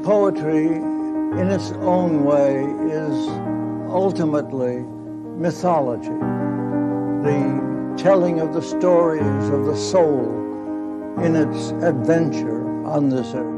Poetry, in its own way, is ultimately mythology, the telling of the stories of the soul in its adventure on this earth.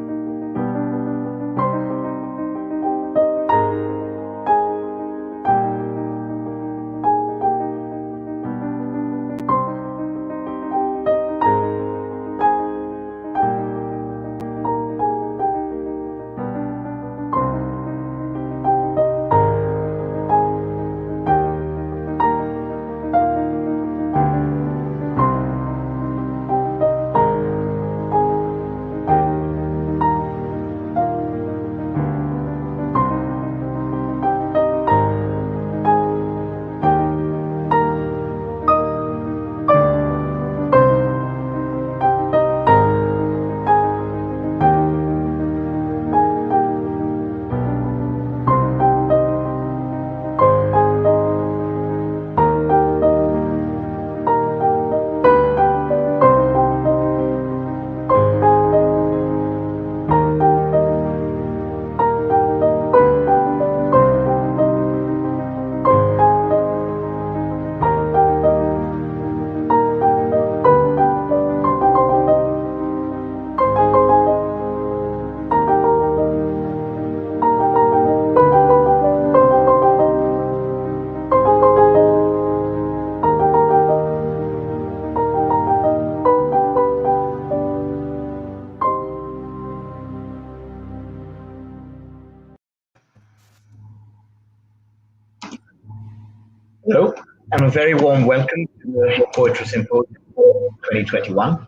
Hello, and a very warm welcome to the Poetry Symposium 2021.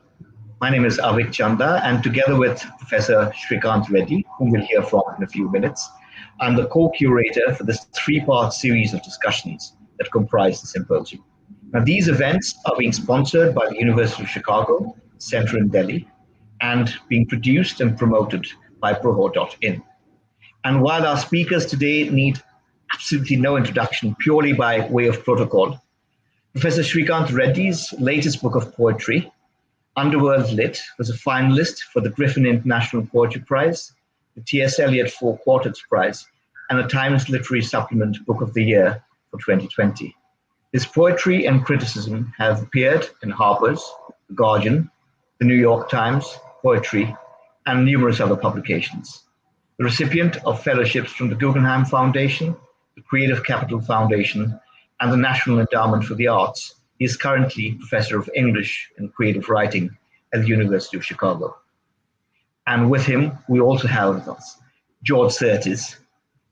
My name is Avik Chanda, and together with Professor Srikanth Reddy, whom we'll hear from in a few minutes, I'm the co-curator for this three-part series of discussions that comprise the symposium. Now, these events are being sponsored by the University of Chicago, Center in Delhi, and being produced and promoted by Proho.in. And while our speakers today need absolutely no introduction, purely by way of protocol, Professor Srikanth Reddy's latest book of poetry, Underworld Lit, was a finalist for the Griffin International Poetry Prize, the T.S. Eliot Four Quartets Prize, and the Times Literary Supplement Book of the Year for 2020. His poetry and criticism have appeared in Harper's, The Guardian, The New York Times, Poetry, and numerous other publications. The recipient of fellowships from the Guggenheim Foundation, the Creative Capital Foundation, and the National Endowment for the Arts, he is currently Professor of English and Creative Writing at the University of Chicago. And with him, we also have with us George Szirtes,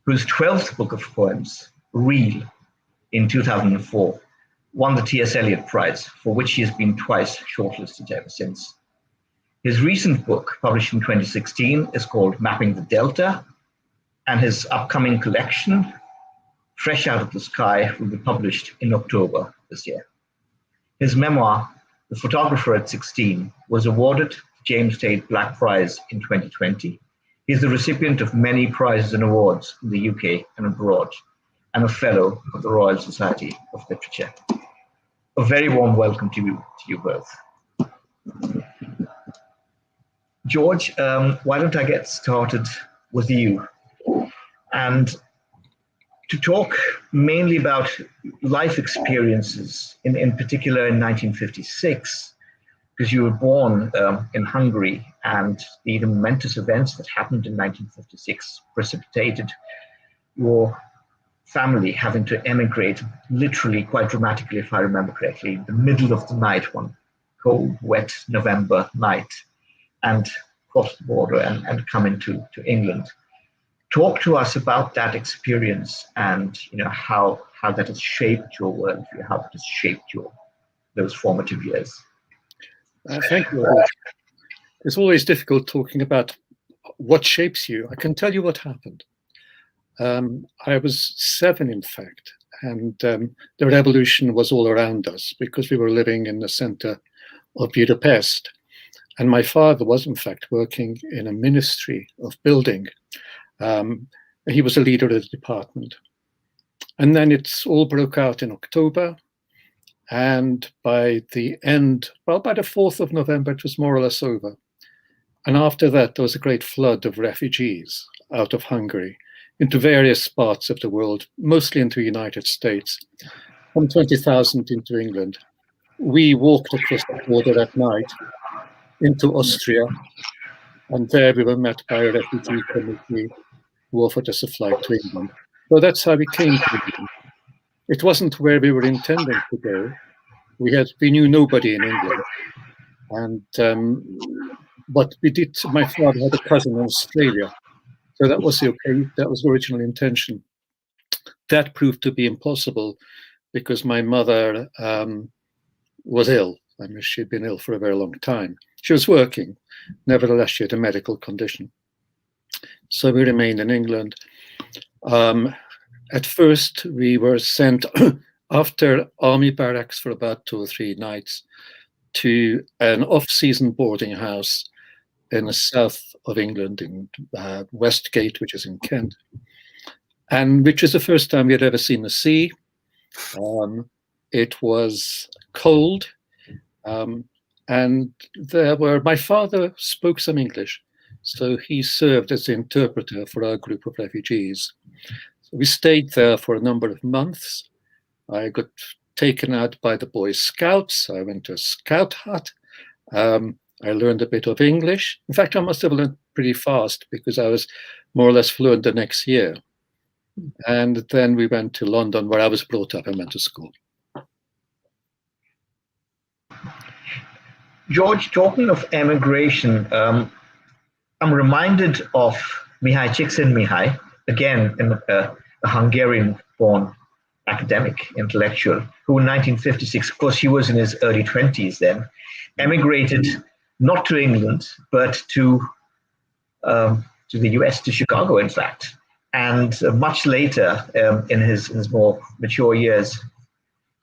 whose 12th book of poems, Real, in 2004, won the T.S. Eliot Prize, for which he has been twice shortlisted ever since. His recent book, published in 2016, is called Mapping the Delta, and his upcoming collection, Fresh Out of the Sky, will be published in October this year. His memoir, The Photographer at 16, was awarded the James Tate Black Prize in 2020. He is the recipient of many prizes and awards in the UK and abroad, and a fellow of the Royal Society of Literature. A very warm welcome to you both. George, why don't I get started with you? And to talk mainly about life experiences, in particular in 1956, because you were born in Hungary, and the momentous events that happened in 1956 precipitated your family having to emigrate literally quite dramatically, if I remember correctly, in the middle of the night, one cold, wet November night, and cross the border and come into England. Talk to us about that experience and how that has shaped your worldview, how it has shaped those formative years. Thank you. It's always difficult talking about what shapes you. I can tell you what happened. I was 7, in fact, and the revolution was all around us because we were living in the center of Budapest. And my father was, in fact, working in a ministry of building. He was a leader of the department. And then it all broke out in October. And by the end, well, by the 4th of November, it was more or less over. And after that, there was a great flood of refugees. out of Hungary into various parts of the world, mostly into the United States, from 20,000 into England. We walked across the border at night into Austria, and there we were met by a refugee committee who offered us a flight to England. So that's how we came to England. It wasn't where we were intending to go. We knew nobody in England, and but we did. My father had a cousin in Australia, so that was okay. That was the original intention. That proved to be impossible because my mother was ill. I mean, she'd been ill for a very long time. She was working, nevertheless, she had a medical condition. So we remained in England. At first, we were sent after army barracks for about 2 or 3 nights to an off-season boarding house in the south of England, in Westgate, which is in Kent, and which is the first time we had ever seen the sea. It was cold, and my father spoke some English, so he served as the interpreter for our group of refugees. So we stayed there for a number of months. I got taken out by the Boy Scouts. I went to a scout hut. I learned a bit of English. In fact, I must have learned pretty fast because I was more or less fluent the next year. And then we went to London, where I was brought up and went to school. George, talking of emigration, I'm reminded of Mihai Csikszentmihalyi, again, a Hungarian-born academic, intellectual, who in 1956, of course, he was in his early 20s then, emigrated not to England, but to the US, to Chicago, in fact. And much later, in his more mature years,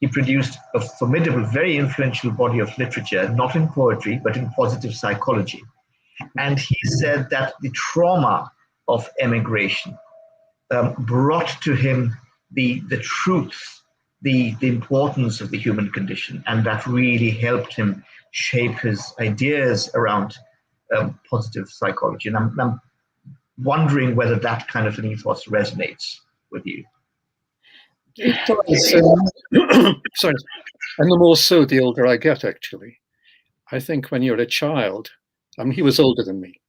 he produced a formidable, very influential body of literature, not in poetry, but in positive psychology. And he said that the trauma of emigration brought to him the truth, the importance of the human condition, and that really helped him shape his ideas around positive psychology. And I'm wondering whether that kind of an ethos resonates with you. It does. Sorry. And the more so, the older I get, actually. I think when you're a child, I mean, he was older than me.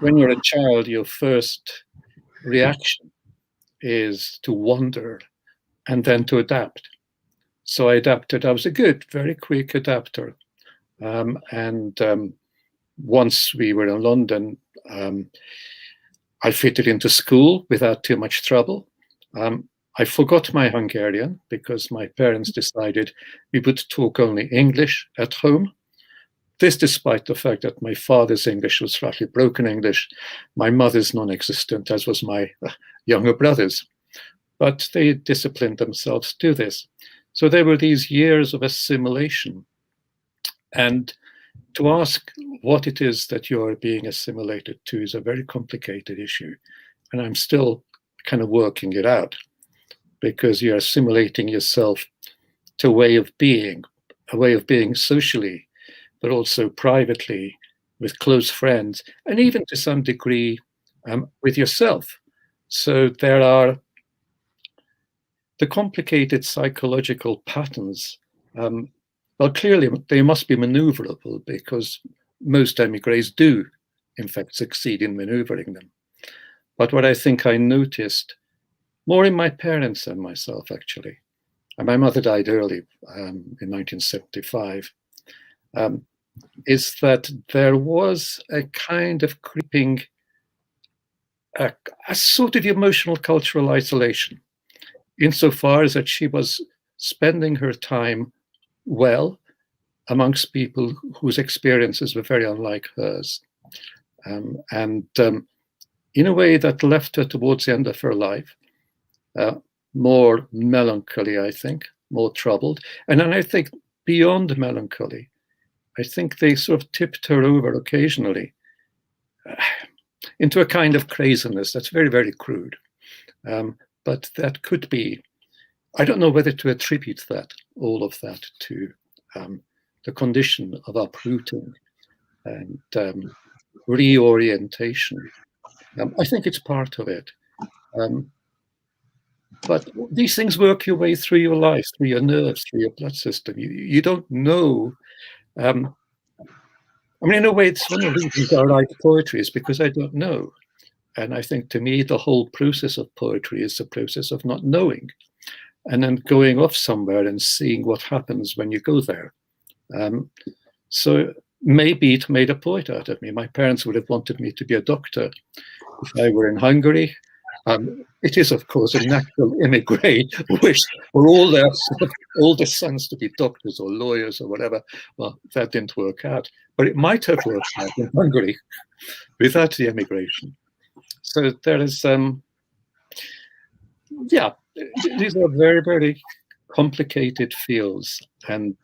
When you're a child, your first reaction is to wonder and then to adapt. So I adapted. I was a good, very quick adapter. Once we were in London, I fitted into school without too much trouble. I forgot my Hungarian because my parents decided we would talk only English at home. This despite the fact that my father's English was slightly broken English, my mother's non-existent, as was my younger brother's. But they disciplined themselves to this. So there were these years of assimilation. And to ask what it is that you're being assimilated to is a very complicated issue. And I'm still kind of working it out, because you're assimilating yourself to a way of being socially, but also privately with close friends, and even to some degree with yourself. So there are the complicated psychological patterns. Well, clearly they must be maneuverable, because most emigres do, in fact, succeed in maneuvering them. But what I think I noticed, more in my parents than myself, actually, and my mother died early in 1975, is that there was a kind of creeping, a sort of emotional cultural isolation, insofar as that she was spending her time well amongst people whose experiences were very unlike hers. In a way that left her towards the end of her life more melancholy, I think, more troubled. And then I think beyond melancholy, I think they sort of tipped her over occasionally into a kind of craziness that's very, very crude. But that could be, I don't know whether to attribute that, all of that, to the condition of uprooting and reorientation I think it's part of it. But these things work your way through your life, through your nerves, through your blood system. You don't know. I mean, in a way, it's one of the reasons I write poetry is because I don't know. And I think to me, the whole process of poetry is the process of not knowing and then going off somewhere and seeing what happens when you go there. So maybe it made a poet out of me. My parents would have wanted me to be a doctor if I were in Hungary. It is, of course, a natural immigrant wish for all their sons to be doctors or lawyers or whatever. Well, that didn't work out, but it might have worked out in Hungary without the emigration. So there is, yeah, these are very, very complicated fields, and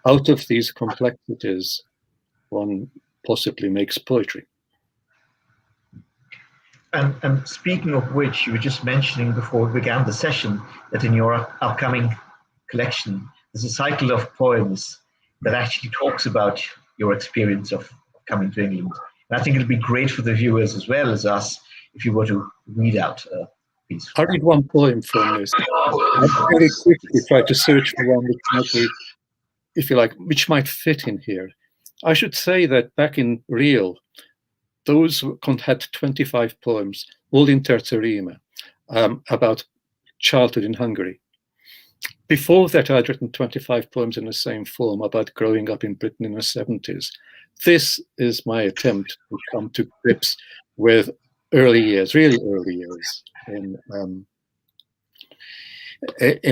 out of these complexities, one possibly makes poetry. And speaking of which, you were just mentioning before we began the session that in your upcoming collection, there's a cycle of poems that actually talks about your experience of coming to England. And I think it'd be great for the viewers as well as us if you were to read out a piece. I'll read one poem from this. I very quickly try to search for one which might be, if you like, which might fit in here. I should say that back in Rio, those had 25 poems, all in terza rima, about childhood in Hungary. Before that, I'd written 25 poems in the same form about growing up in Britain in the 70s. This is my attempt to come to grips with early years, really early years in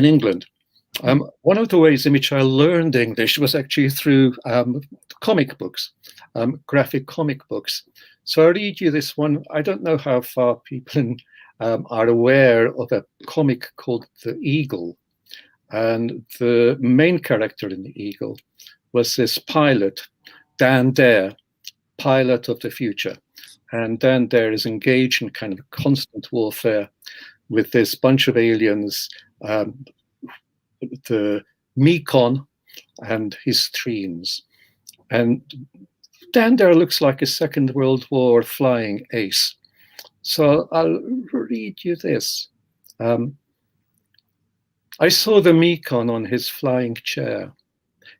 England. One of the ways in which I learned English was actually through comic books, graphic comic books. So I'll read you this one. I don't know how far people are aware of a comic called The Eagle. And the main character in The Eagle was this pilot, Dan Dare, pilot of the future. And Dan Dare is engaged in kind of constant warfare with this bunch of aliens, the Mekon and his streams. And Dan Dare looks like a Second World War flying ace. So I'll read you this. I saw the Mekon on his flying chair,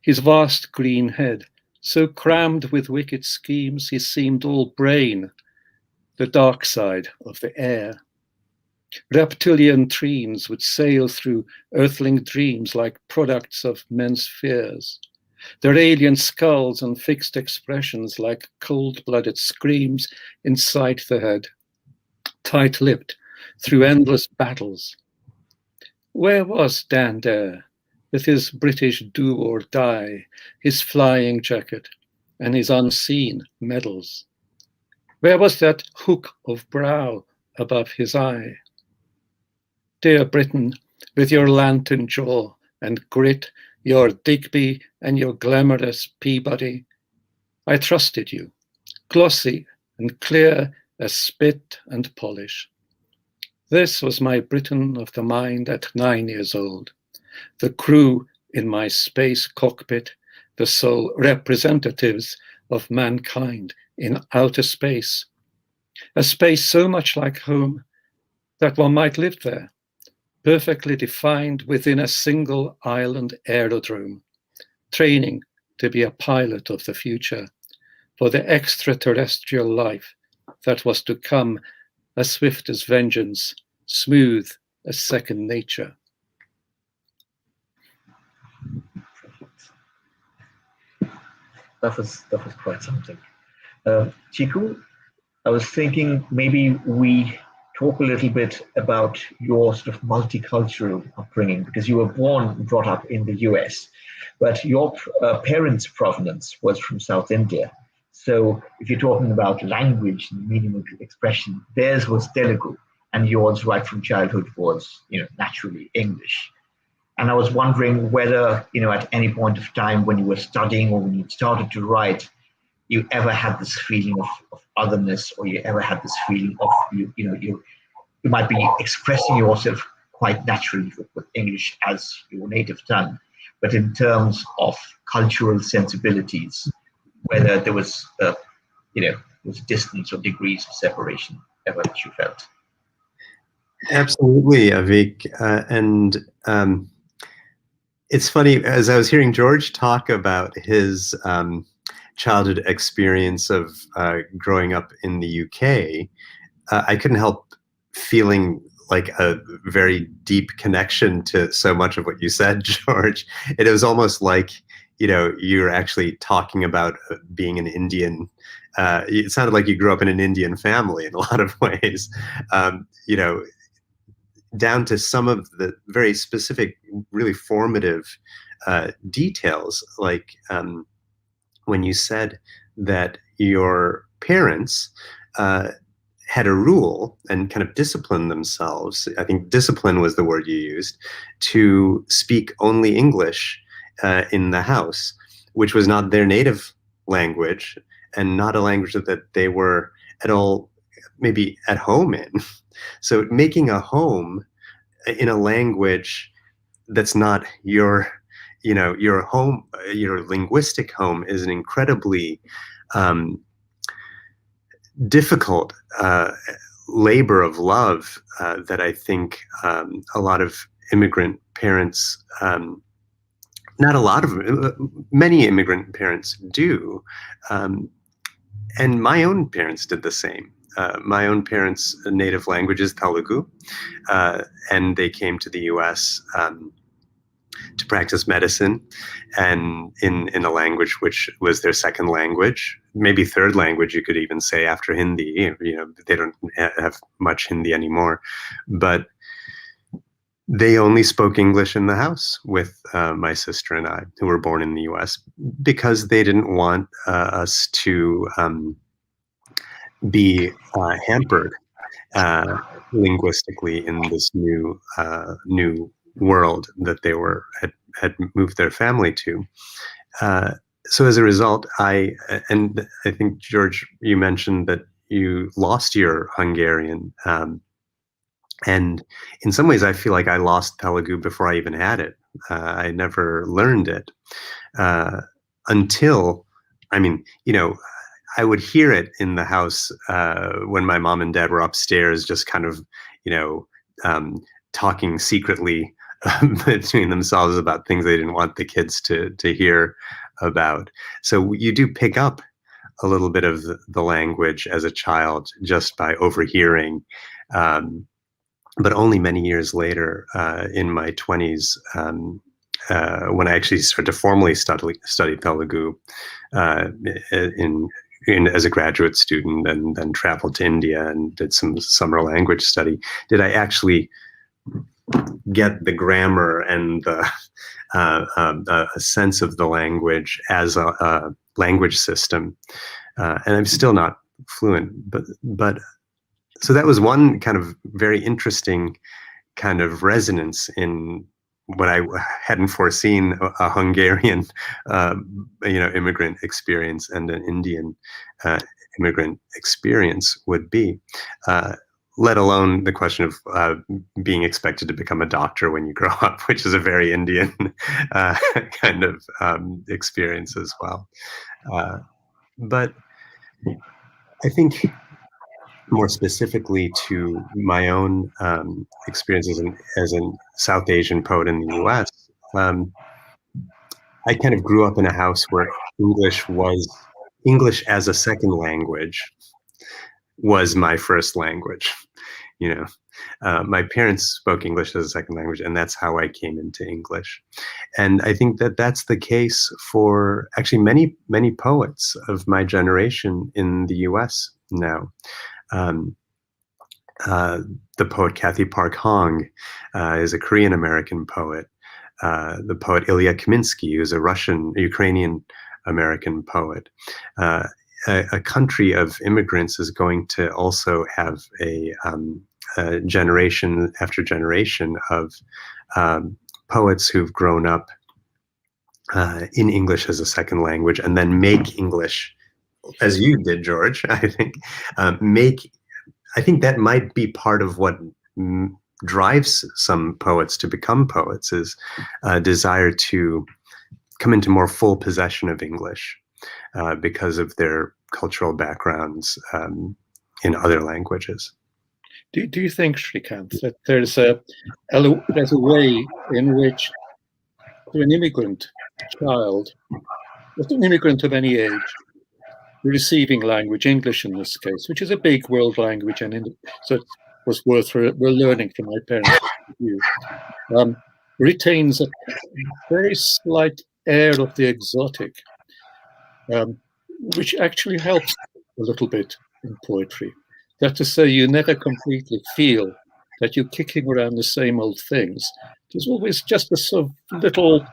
his vast green head, so crammed with wicked schemes, he seemed all brain, the dark side of the air. Reptilian trees would sail through earthling dreams like products of men's fears. Their alien skulls and fixed expressions like cold-blooded screams inside the head, tight-lipped through endless battles. Where was Dan Dare with his British do or die, his flying jacket and his unseen medals? Where was that hook of brow above his eye? Dear Britain, with your lantern jaw and grit, your Digby and your glamorous Peabody, I trusted you, glossy and clear as spit and polish. This was my Britain of the mind at 9 years old, the crew in my space cockpit, the sole representatives of mankind in outer space, a space so much like home that one might live there, perfectly defined within a single island aerodrome, training to be a pilot of the future for the extraterrestrial life that was to come as swift as vengeance, smooth as second nature. That was quite something. Chiku, I was thinking maybe we talk a little bit about your sort of multicultural upbringing, because you were born and brought up in the US, but your parents' provenance was from South India. So if you're talking about language and meaning of expression, theirs was Telugu, and yours right from childhood was, naturally English. And I was wondering whether, at any point of time when you were studying or when you started to write, you ever had this feeling of otherness, or you ever had this feeling of, you might be expressing yourself quite naturally with English as your native tongue, but in terms of cultural sensibilities, whether there was, was distance or degrees of separation ever that you felt? Absolutely, Avik. It's funny, as I was hearing George talk about his childhood experience of growing up in the UK, I couldn't help feeling like a very deep connection to so much of what you said, George. It was almost like, you're actually talking about being an Indian. It sounded like you grew up in an Indian family in a lot of ways. Down to some of the very specific, really formative details, like when you said that your parents had a rule and kind of disciplined themselves. I think discipline was the word you used, to speak only English in the house, which was not their native language and not a language that they were at all maybe at home in. So making a home in a language that's not your home, your linguistic home, is an incredibly difficult labor of love that I think a lot of immigrant parents, many immigrant parents do. And my own parents did the same. My own parents' native language is Telugu, and they came to the US to practice medicine, and in a language which was their second language, maybe third language, you could even say, after Hindi. They don't have much Hindi anymore, but they only spoke English in the house with my sister and I, who were born in the US, because they didn't want us to be hampered linguistically in this new world that they had moved their family to. So as a result, I think, George, you mentioned that you lost your Hungarian, and in some ways I feel like I lost Telugu before I even had it. I never learned it until, I would hear it in the house when my mom and dad were upstairs, just kind of, talking secretly between themselves about things they didn't want the kids to hear about. So you do pick up a little bit of the language as a child just by overhearing, but only many years later, in my 20s, when I actually started to formally study Telugu as a graduate student, and then traveled to India and did some summer language study, did I actually get the grammar and a sense of the language as a language system. And I'm still not fluent, but so that was one kind of very interesting kind of resonance in what I hadn't foreseen a Hungarian, immigrant experience and an Indian immigrant experience would be. Let alone the question of being expected to become a doctor when you grow up, which is a very Indian kind of experience as well. But I think more specifically to my own experience as a South Asian poet in the US, I kind of grew up in a house where English as a second language was my first language. My parents spoke English as a second language, and that's how I came into English. And I think that that's the case for actually many, many poets of my generation in the US now. The poet Kathy Park Hong is a Korean American poet. The poet Ilya Kaminsky, who's a Ukrainian American poet. A country of immigrants is going to also have a generation after generation of poets who've grown up in English as a second language, and then make English, as you did, George. I think that might be part of what drives some poets to become poets, is a desire to come into more full possession of English because of their cultural backgrounds in other languages. Do you think, Srikanth, that there's a way in which to an immigrant child, or an immigrant of any age, receiving language, English in this case, which is a big world language, and so it was worth learning from my parents' view, retains a very slight air of the exotic, which actually helps a little bit in poetry. That to say, you never completely feel that you're kicking around the same old things. There's always just a sort of little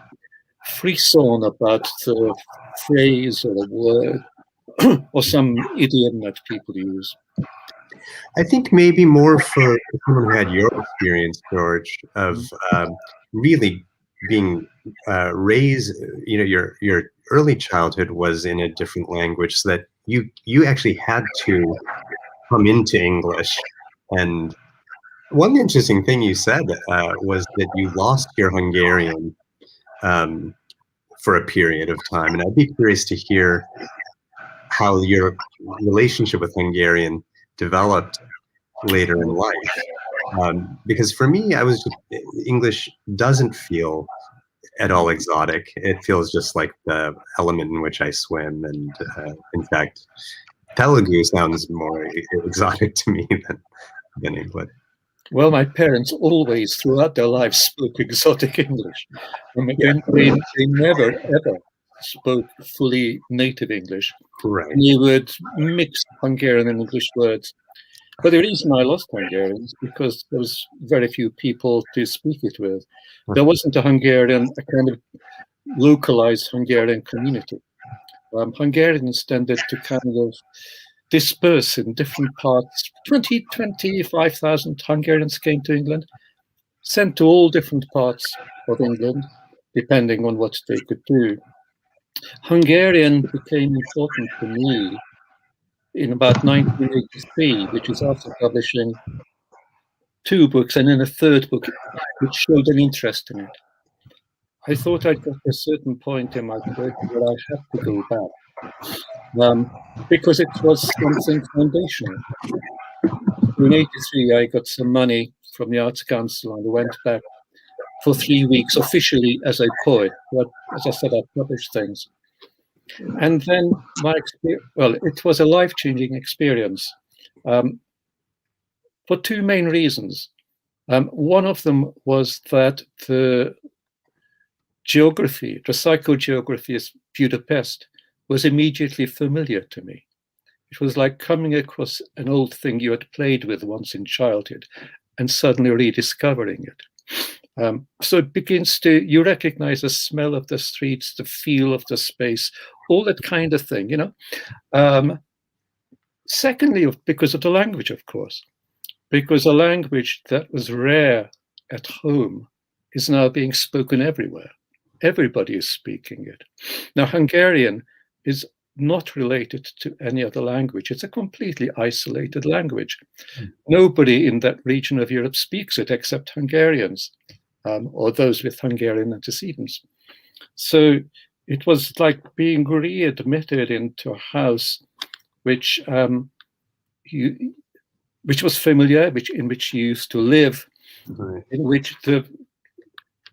frisson about the phrase or a word or some idiom that people use. I think maybe more for someone who had your experience, George, of really being raised, your early childhood was in a different language, so that you actually had to come into English. And one interesting thing you said was that you lost your Hungarian for a period of time. And I'd be curious to hear how your relationship with Hungarian developed later in life. Because for me, English doesn't feel at all exotic. It feels just like the element in which I swim. And in fact, Telugu sounds more exotic to me than English. Well, my parents always, throughout their lives, spoke exotic English. They never, ever spoke fully native English. Right. They would mix Hungarian and English words. But the reason I lost Hungarian is because there was very few people to speak it with. There wasn't a kind of localized Hungarian community. Hungarians tended to kind of disperse in different parts. 25,000 Hungarians came to England, sent to all different parts of England, depending on what they could do. Hungarian became important to me in about 1983, which was after publishing 2 books and then a 3rd book, which showed an interest in it. I thought I'd got to a certain point in my career where I had to go back, because it was something foundational. In 83, I got some money from the Arts Council and I went back for 3 weeks officially as a poet. But as I said, I published things. And then it was a life-changing experience for 2 main reasons. One of them was that the psychogeography of Budapest was immediately familiar to me. It was like coming across an old thing you had played with once in childhood and suddenly rediscovering it. So it begins you recognize the smell of the streets, the feel of the space, all that kind of thing, Secondly, because of the language, of course, because a language that was rare at home is now being spoken everywhere. Everybody is speaking it. Now, Hungarian is not related to any other language. It's a completely isolated language. Nobody in that region of Europe speaks it except Hungarians or those with Hungarian antecedents. So it was like being readmitted into a house which was familiar, in which you used to live, Right. in which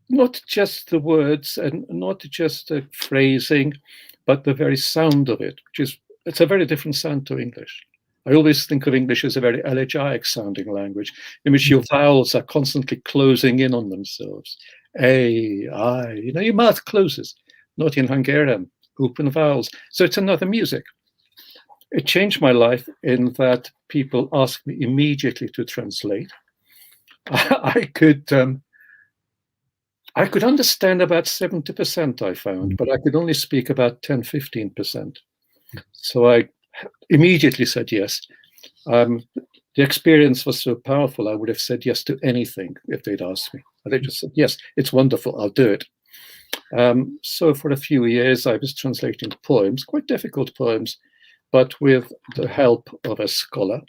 not just the words and not just the phrasing, but the very sound of it, it's a very different sound to English. I always think of English as a very elegiac sounding language in which your vowels are constantly closing in on themselves. A, I, your mouth closes. Not in Hungarian, open vowels. So it's another music. It changed my life in that people asked me immediately to translate. I could understand about 70%, I found, but I could only speak about 10-15%. So I immediately said yes. The experience was so powerful, I would have said yes to anything if they'd asked me. But they just said, yes, it's wonderful, I'll do it. So for a few years, I was translating poems, quite difficult poems, but with the help of a scholar.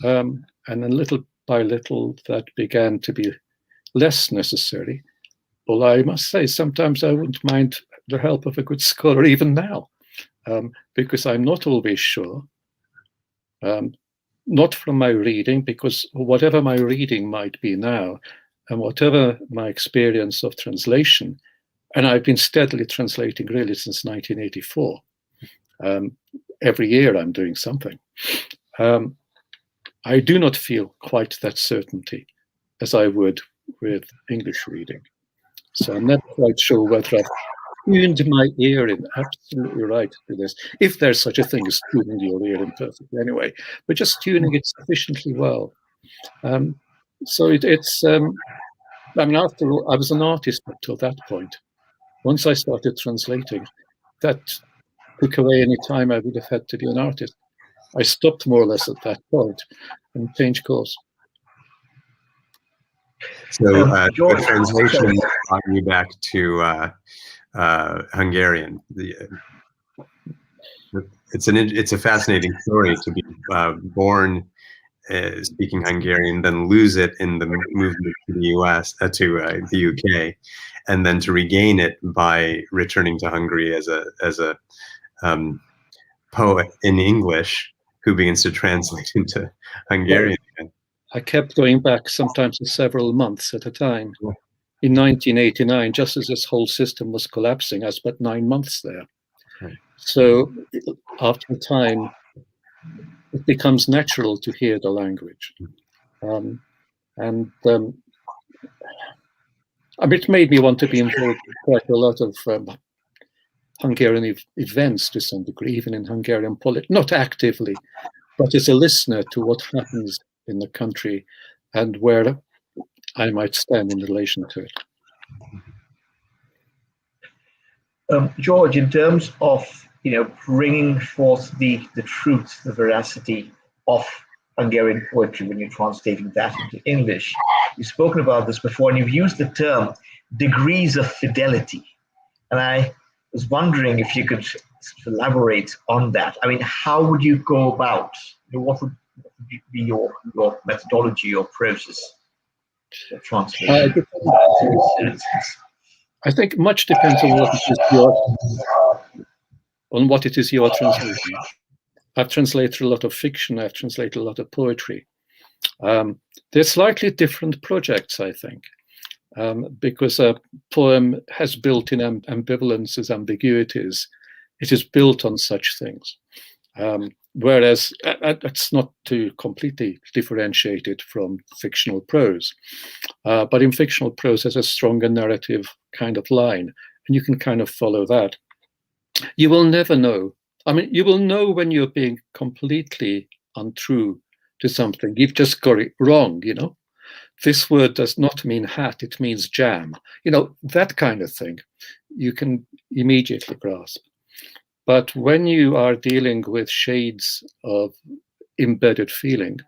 And then little by little, that began to be less necessary. Well, I must say, sometimes I wouldn't mind the help of a good scholar even now. because I'm not always sure. Not from my reading, because whatever my reading might be now, and whatever my experience of translation, and I've been steadily translating really since 1984. Every year I'm doing something. I do not feel quite that certainty as I would with English reading. So I'm not quite sure whether I've tuned my ear in absolutely right to this, if there's such a thing as tuning your ear in perfectly anyway, but just tuning it sufficiently well. So it's, I mean, after all, I was an artist up till that point. Once I started translating, that took away any time I would have had to be an artist. I stopped more or less at that point and changed course. So the translation brought me back to Hungarian. It's a fascinating story to be born speaking Hungarian, then lose it in the movement to the US, to the UK, and then to regain it by returning to Hungary as a poet in English who begins to translate into Hungarian. I kept going back sometimes for several months at a time. In 1989, just as this whole system was collapsing, I spent 9 months there. Right. So after a time, it becomes natural to hear the language. I mean, it made me want to be involved in quite a lot of Hungarian events to some degree, even in Hungarian politics, not actively, but as a listener to what happens in the country and where I might stand in relation to it. George, in terms of bringing forth the truth, the veracity of Hungarian poetry when you're translating that into English, you've spoken about this before, and you've used the term degrees of fidelity. And I was wondering if you could elaborate on that. I mean, how would you go about? What would be your methodology or process of translation? I think much depends on what it is you're translating. I've translated a lot of fiction. I've translated a lot of poetry. They're slightly different projects, I think, because a poem has built-in ambivalences, ambiguities. It is built on such things. Whereas it's not to completely differentiate it from fictional prose. But in fictional prose, there's a stronger narrative kind of line, and you can kind of follow that. You will never know. I mean, you will know when you're being completely untrue to something. You've just got it wrong, This word does not mean hat, it means jam. That kind of thing you can immediately grasp. But when you are dealing with shades of embedded feeling,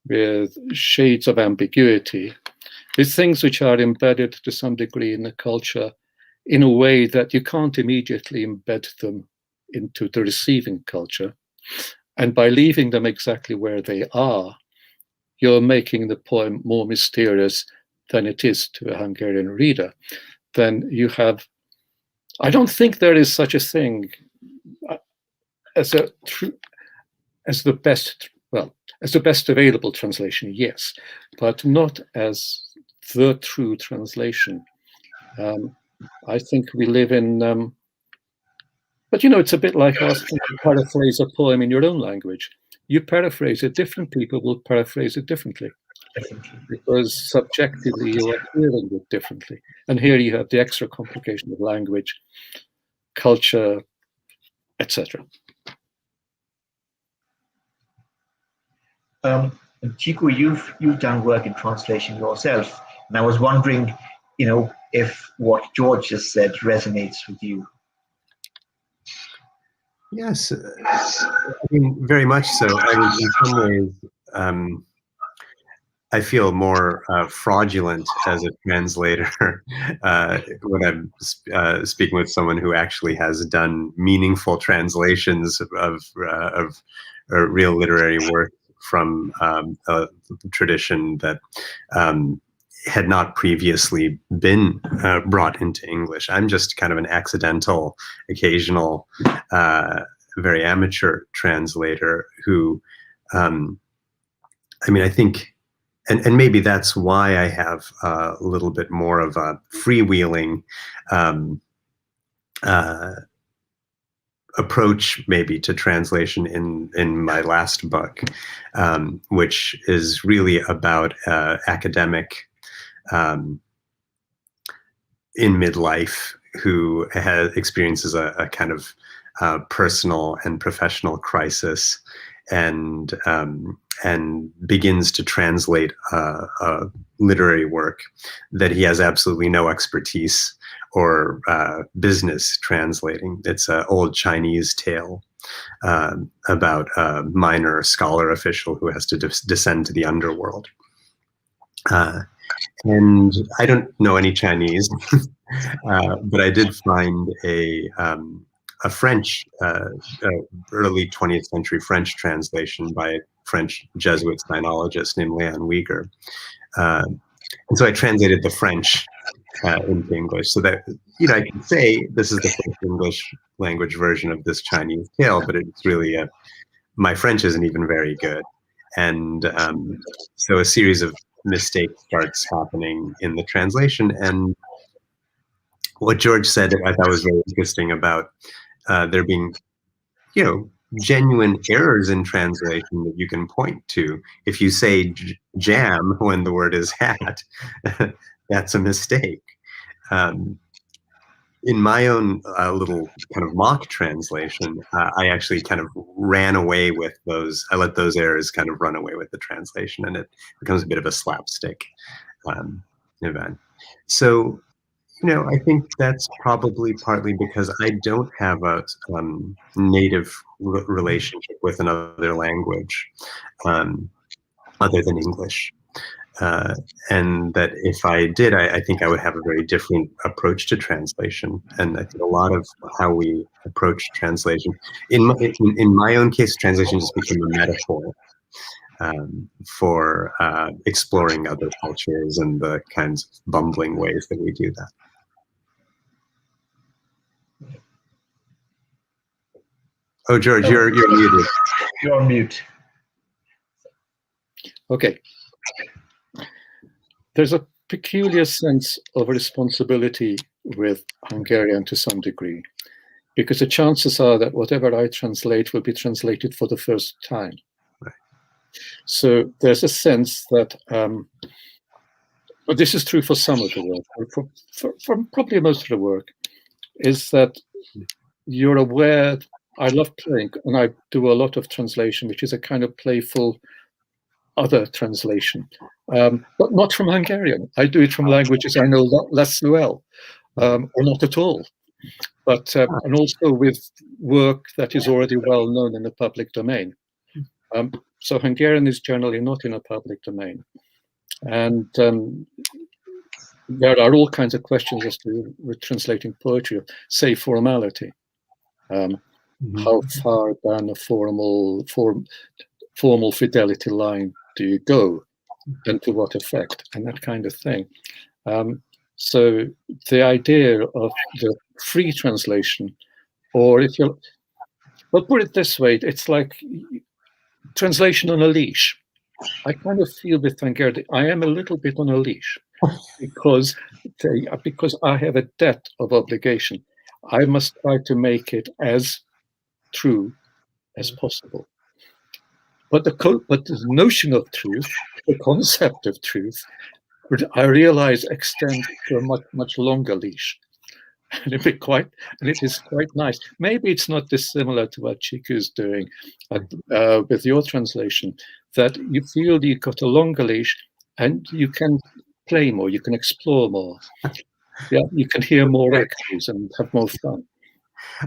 with shades of ambiguity, with things which are embedded to some degree in the culture in a way that you can't immediately embed them into the receiving culture, and by leaving them exactly where they are, you're making the poem more mysterious than it is to a Hungarian reader, then you have, I don't think there is such a thing as the best available translation, yes, but not as the true translation. I think we live in, but it's a bit like asking to paraphrase a poem in your own language. You paraphrase it, different people will paraphrase it differently, because subjectively you are hearing it differently. And here you have the extra complication of language, culture, etc. Chico, you've done work in translation yourself, and I was wondering, if what George just said resonates with you. Yes, I mean, very much so. I mean, in some ways, I feel more fraudulent as a translator when I'm speaking with someone who actually has done meaningful translations of real literary work from a tradition that had not previously been brought into English. I'm just kind of an accidental, occasional, very amateur translator who, I think, and maybe that's why I have a little bit more of a freewheeling approach maybe to translation in my last book, which is really about academic in midlife who experiences a kind of personal and professional crisis, and begins to translate a literary work that he has absolutely no expertise or business translating. It's an old Chinese tale about a minor scholar official who has to descend to the underworld. And I don't know any Chinese, but I did find a French, early 20th century French translation by a French Jesuit sinologist named Leon Uyghur. And so I translated the French into English, so that, I can say this is the first English language version of this Chinese tale, but it's really my French isn't even very good. And so a series of mistakes starts happening in the translation. And what George said, I thought was very interesting about there being, genuine errors in translation that you can point to. If you say jam when the word is hat, that's a mistake. In my own little kind of mock translation, I actually kind of ran away with those. I let those errors kind of run away with the translation, and it becomes a bit of a slapstick event. So, I think that's probably partly because I don't have a native relationship with another language other than English. And that if I did, I think I would have a very different approach to translation. And I think a lot of how we approach translation, in my own case, translation just became a metaphor for exploring other cultures and the kinds of bumbling ways that we do that. Oh, George, you're muted. You're on mute. Okay. There's a peculiar sense of responsibility with Hungarian to some degree, because the chances are that whatever I translate will be translated for the first time. Right. So there's a sense that, but this is true for some of the work, for probably most of the work, is that you're aware. I love playing, and I do a lot of translation, which is a kind of playful other translation, but not from Hungarian. I do it from languages I know less well, or not at all. But and also with work that is already well known in the public domain. So Hungarian is generally not in a public domain, and there are all kinds of questions as to with translating poetry, say formality. How far down a formal fidelity line do you go, and to what effect, and that kind of thing. So the idea of the free translation, or if you, well, put it this way, it's like translation on a leash. I kind of feel with Hungarian, I am a little bit on a leash because I have a debt of obligation. I must try to make it as true as possible. But the notion of truth, the concept of truth, I realize extends to a much longer leash, and it is quite nice. Maybe it's not dissimilar to what Chiku's doing with your translation, that you feel you've got a longer leash and you can play more, you can explore more. Yeah, you can hear more echoes and have more fun.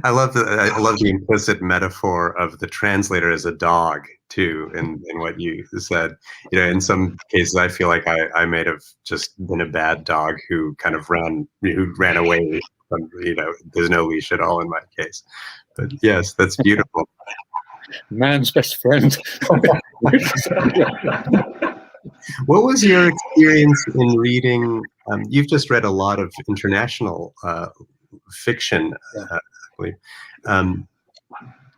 I love the implicit metaphor of the translator as a dog too, in what you said. In some cases, I feel like I might have just been a bad dog who kind of ran away from, there's no leash at all in my case. But yes, that's beautiful. Man's best friend. What was your experience in reading? You've just read a lot of international fiction, I believe.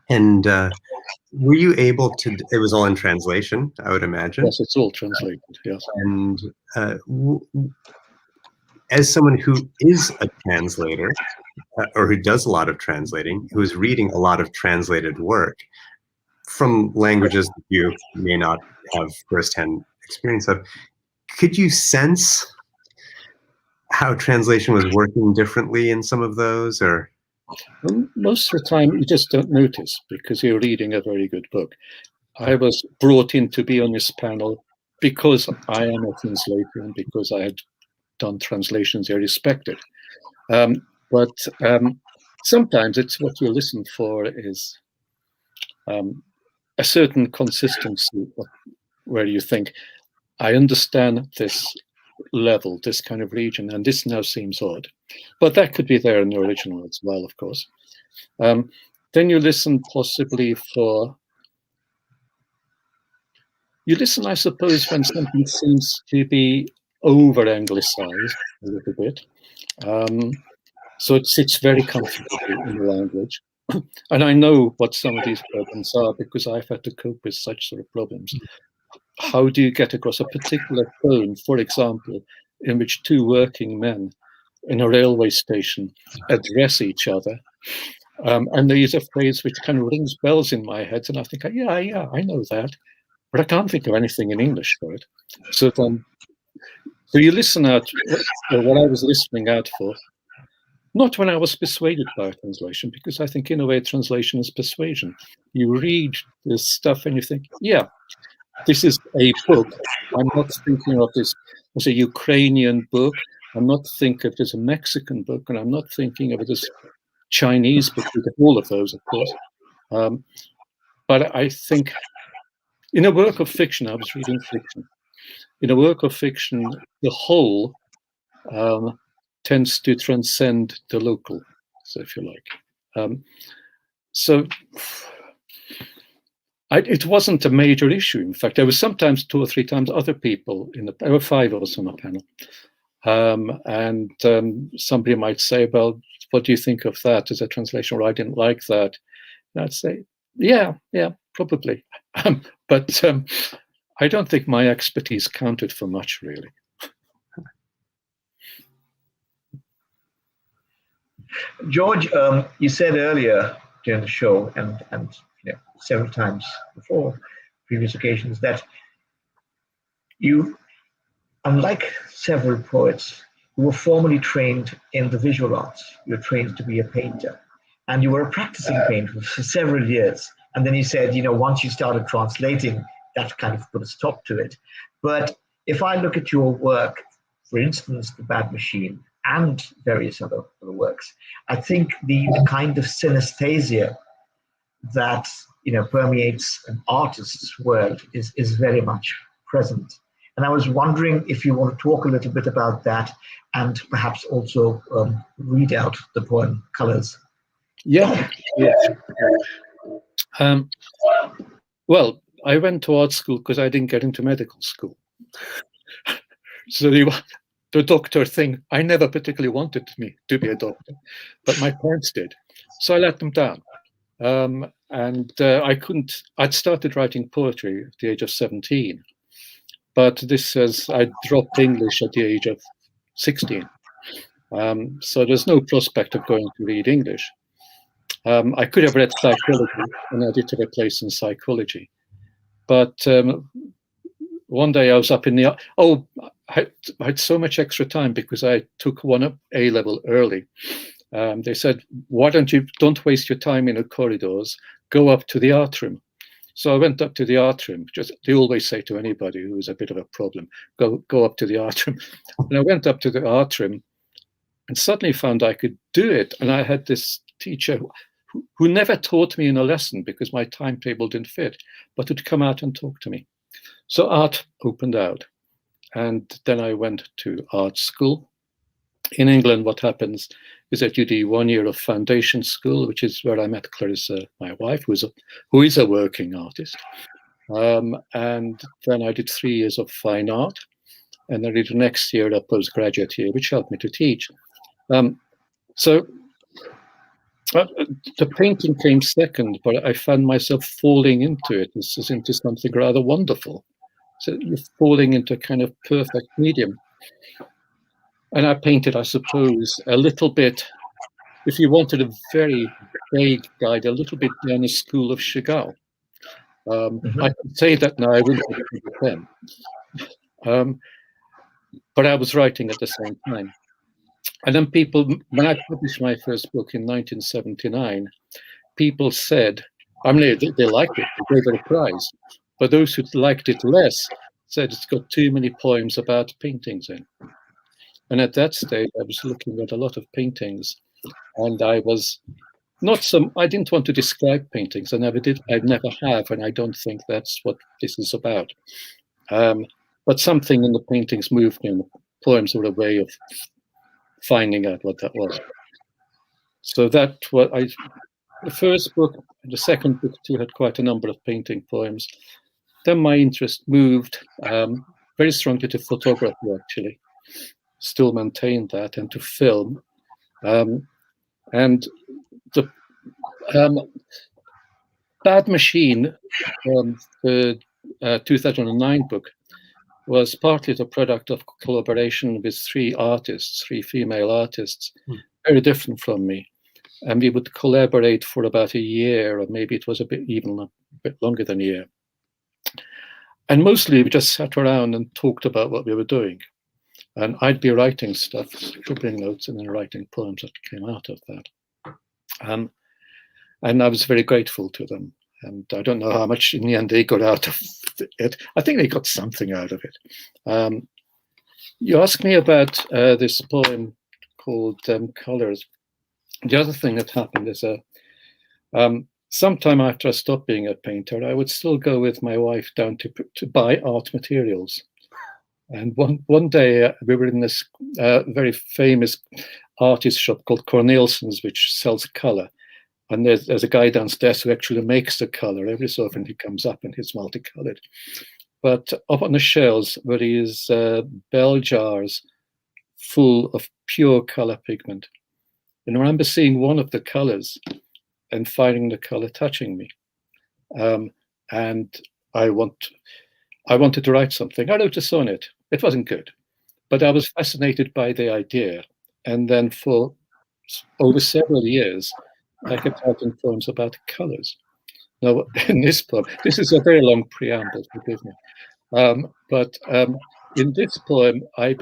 And were you able to? It was all in translation, I would imagine. Yes, it's all translated. Yes. And as someone who is a translator, or who does a lot of translating, who is reading a lot of translated work from languages that you may not have firsthand experience of, could you sense how translation was working differently in some of those, or? Most of the time, you just don't notice because you're reading a very good book. I was brought in to be on this panel because I am a translator and because I had done translations I respected. But sometimes it's what you listen for is a certain consistency where you think, I understand this level, this kind of region, and this now seems odd. But that could be there in the original as well, of course. Then you listen possibly for, you listen, I suppose, when something seems to be over-anglicized a little bit. So it sits very comfortably in the language. And I know what some of these problems are because I've had to cope with such sort of problems. How do you get across a particular tone, for example, in which two working men in a railway station address each other? And they use a phrase which kind of rings bells in my head. And I think, yeah, I know that. But I can't think of anything in English for it. So you listen out, what I was listening out for, not when I was persuaded by translation, because I think in a way translation is persuasion. You read this stuff and you think, yeah, this is a book. I'm not thinking of this as a Ukrainian book. I'm not thinking of it as a Mexican book, and I'm not thinking of it as Chinese book. We get all of those, of course. But I think in a work of fiction, I was reading fiction. In a work of fiction, the whole tends to transcend the local, so if you like. It wasn't a major issue. In fact, there was sometimes 2 or 3 times other people there were 5 of us on the panel. And somebody might say, well, what do you think of that as a translation? Or I didn't like that. And I'd say, yeah, probably. But I don't think my expertise counted for much, really. George, you said earlier during the show and several times before, previous occasions, that you, unlike several poets, who were formally trained in the visual arts, you were trained to be a painter, and you were a practicing painter for several years. And then you said, once you started translating, that kind of put a stop to it. But if I look at your work, for instance, The Bad Machine, and various other works, I think the kind of synesthesia that permeates an artist's world is very much present. And I was wondering if you want to talk a little bit about that and perhaps also read out the poem Colors. Yeah. Well, I went to art school because I didn't get into medical school. So the doctor thing, I never particularly wanted me to be a doctor, but my parents did. So I let them down. And I'd started writing poetry at the age of 17, but this says I dropped English at the age of 16. So there's no prospect of going to read English. I could have read psychology, and I did have a place in psychology. But one day I was up in the, I had so much extra time because I took one A-level early. They said, why don't waste your time in the corridors, go up to the art room. So I went up to the art room. They always say to anybody who is a bit of a problem, go up to the art room. And I went up to the art room and suddenly found I could do it. And I had this teacher who never taught me in a lesson because my timetable didn't fit, but would come out and talk to me. So art opened out. And then I went to art school. In England, what happens is that you do 1 year of foundation school, which is where I met Clarissa, my wife, who is a working artist. And then I did 3 years of fine art, and I did the next year a postgraduate year, which helped me to teach. So the painting came second, but I found myself falling into it. This is into something rather wonderful. So you're falling into a kind of perfect medium. And I painted, I suppose, a little bit, if you wanted a very vague guide, a little bit down the school of Chagall. I can say that now, I wouldn't have it then. But I was writing at the same time. And then people, when I published my first book in 1979, people said, I mean, they liked it, they gave it a prize. But those who liked it less said it's got too many poems about paintings in. And at that stage, I was looking at a lot of paintings, and I was I didn't want to describe paintings. I never did, I never have, and I don't think that's what this is about. But something in the paintings moved me, and the poems were a way of finding out what that was. So that what the first book, the second book too, had quite a number of painting poems. Then my interest moved very strongly to photography, actually. Still maintained that, and to film. And the Bad Machine, the 2009 book, was partly the product of collaboration with 3 artists, 3 female artists, very different from me. And we would collaborate for about a year, or maybe it was even a bit longer than a year. And mostly we just sat around and talked about what we were doing. And I'd be writing stuff, scribbling notes, and then writing poems that came out of that. And I was very grateful to them. And I don't know how much in the end they got out of it. I think they got something out of it. You asked me about this poem called Colors. The other thing that happened is sometime after I stopped being a painter, I would still go with my wife down to buy art materials. And one day we were in this very famous artist shop called Cornelson's, which sells color. And there's a guy downstairs who actually makes the color. Every so often he comes up and he's multicolored. But up on the shelves were these bell jars full of pure color pigment. And I remember seeing one of the colors and finding the color touching me. And I wanted to write something. I wrote a sonnet. It wasn't good, but I was fascinated by the idea. And then for over several years, I kept writing poems about colors. Now, in this poem, this is a very long preamble, forgive me. But in this poem, I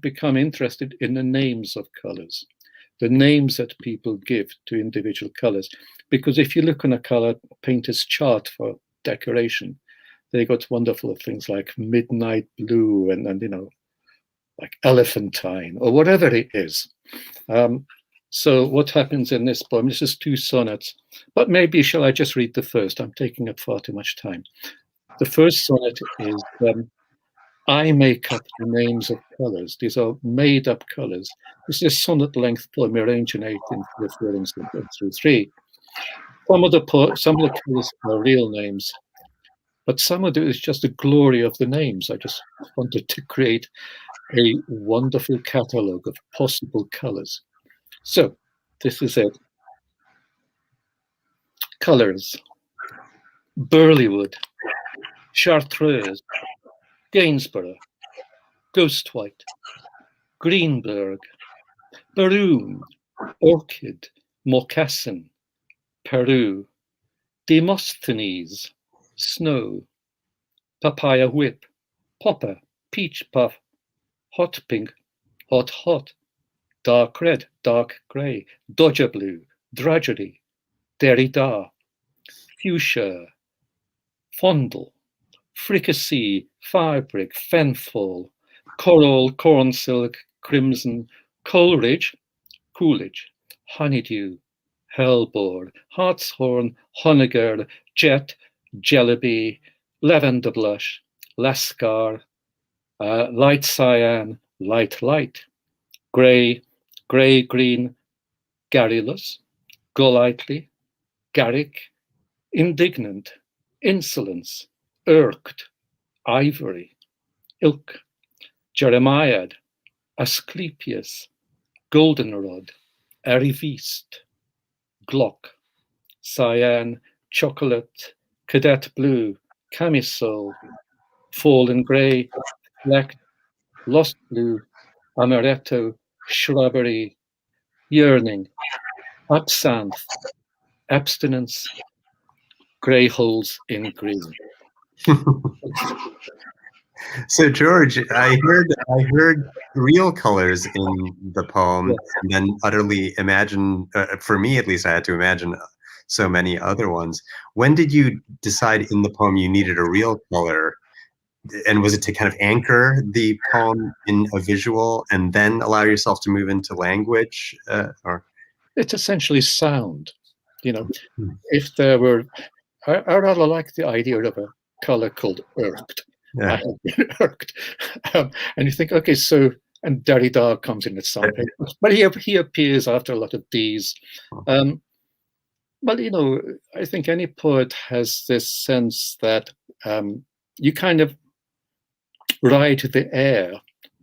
become interested in the names of colors, the names that people give to individual colors. Because if you look on a color painter's chart for decoration, they got wonderful things like midnight blue and like elephantine or whatever it is. So what happens in this poem, this is 2 sonnets, but maybe shall I just read the first? I'm taking up far too much time. The first sonnet is, I make up the names of colors. These are made up colors. This is a sonnet length poem arranged in 8 in 4 and through 3. Some of the colors are real names, but some of it is just the glory of the names. I just wanted to create a wonderful catalogue of possible colors. So this is it. Colors: Burleywood, Chartreuse, Gainsborough, Ghost White, Greenberg, Maroon, Orchid, Mocassin, Peru, Demosthenes, Snow, Papaya Whip, Popper, Peach Puff, Hot Pink, Hot Hot, Dark Red, Dark Grey, Dodger Blue, Drudgery, Derrida, Fuchsia, Fondle, Fricassee, Firebrick, Fenfall, Coral, Corn Silk, Crimson, Coleridge, Coolidge, Honeydew, Hellebore, Hartshorn, Honeyger, Jet, Jellyby, Lavender Blush, Lascar, Light Cyan, Light Light, Grey, Grey Green, Garrulous, Golightly, Garrick, Indignant, Insolence, Irked, Ivory, Ilk, Jeremiad, Asclepius, Goldenrod, Ariviste, Glock, Cyan, Chocolate, Cadet Blue, Camisole, Fallen Grey, Black, Lost Blue, Amaretto, Shrubbery, Yearning, Absinthe, Abstinence, Grey Holes in Green. So George, I heard real colors in the poem, and then utterly imagine. For me, at least, I had to imagine so many other ones. When did you decide in the poem you needed a real color? And was it to kind of anchor the poem in a visual and then allow yourself to move into language? Or it's essentially sound. You know, if there were, I rather like the idea of a color called irked. Yeah. I have been irked. And you think, okay, so, and Derrida comes in at some point, but he appears after a lot of Ds. Well, you know, I think any poet has this sense that you kind of ride the air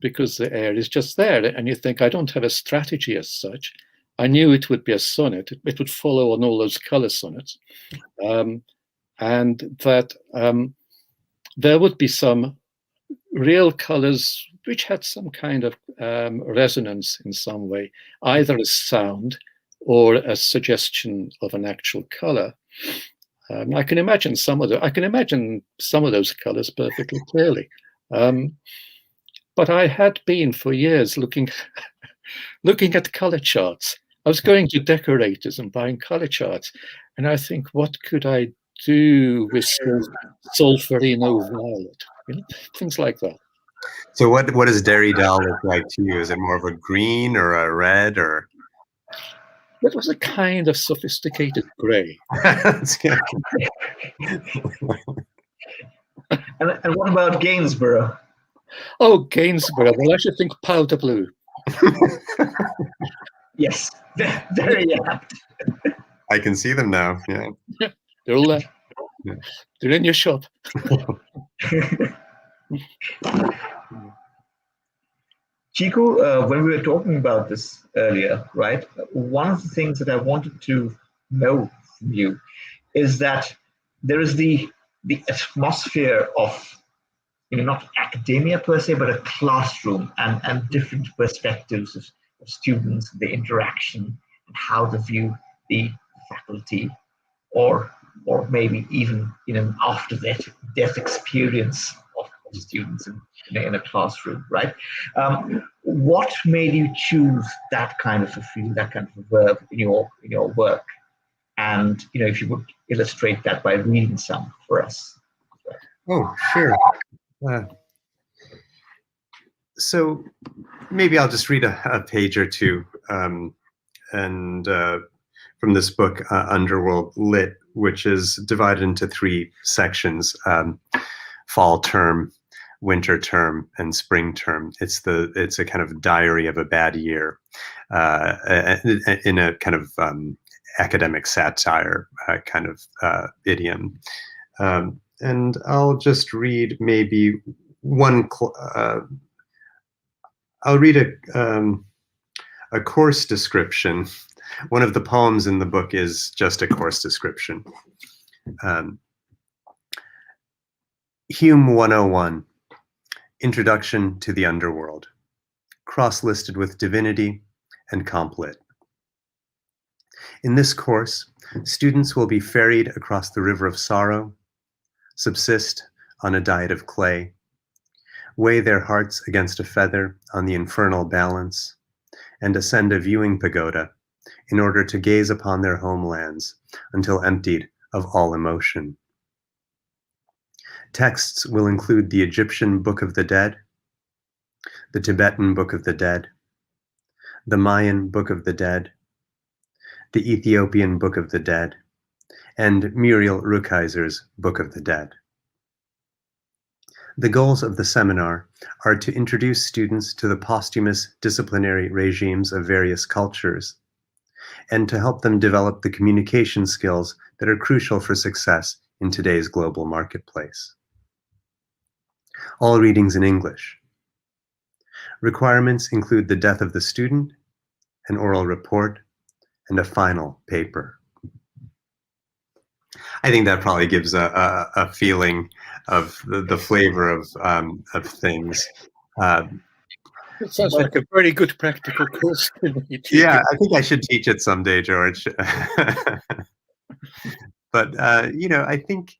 because the air is just there. And you think, I don't have a strategy as such. I knew it would be a sonnet. It would follow on all those color sonnets. And that there would be some real colors which had some kind of resonance in some way, either as sound or as suggestion of an actual color. I can imagine some of those colors perfectly clearly. But I had been for years looking at color charts. I was going to decorators and buying color charts, and I think, what could I do with Solferino violet? You know, things like that. So what does Derrida look like to you? Is it more of a green or a red or? It was a kind of sophisticated gray. And what about Gainsborough? Oh, Gainsborough. Well, I should think powder blue. Yes, very apt. I can see them now. Yeah, they're all there. Yeah. They're in your shop. Chico, when we were talking about this earlier, right? One of the things that I wanted to know from you is that there is the atmosphere of, you know, not academia per se, but a classroom and different perspectives of students, the interaction, and how they view the faculty, or maybe even, you know, after death experience of students in a classroom, right? What made you choose that kind of a field, that kind of a verb in your work? And, you know, if you would illustrate that by reading some for us. Oh, sure. So maybe I'll just read a page or two, and from this book, Underworld Lit, which is divided into 3 sections: fall term, winter term, and spring term. It's a kind of diary of a bad year, in a kind of academic satire kind of idiom. And I'll just read maybe one. I'll read a course description. One of the poems in the book is just a course description. Hume 101, Introduction to the Underworld, cross-listed with Divinity and Comp Lit. In this course, students will be ferried across the river of sorrow, subsist on a diet of clay, weigh their hearts against a feather on the infernal balance, and ascend a viewing pagoda in order to gaze upon their homelands until emptied of all emotion. Texts will include the Egyptian Book of the Dead, the Tibetan Book of the Dead, the Mayan Book of the Dead, the Ethiopian Book of the Dead, and Muriel Rukeyser's Book of the Dead. The goals of the seminar are to introduce students to the posthumous disciplinary regimes of various cultures, and to help them develop the communication skills that are crucial for success in today's global marketplace. All readings in English. Requirements include the death of the student, an oral report, and a final paper. I think that probably gives a feeling of the flavor of things. It sounds like a very good practical course to me. Yeah, I think I should teach it someday, George. But I think,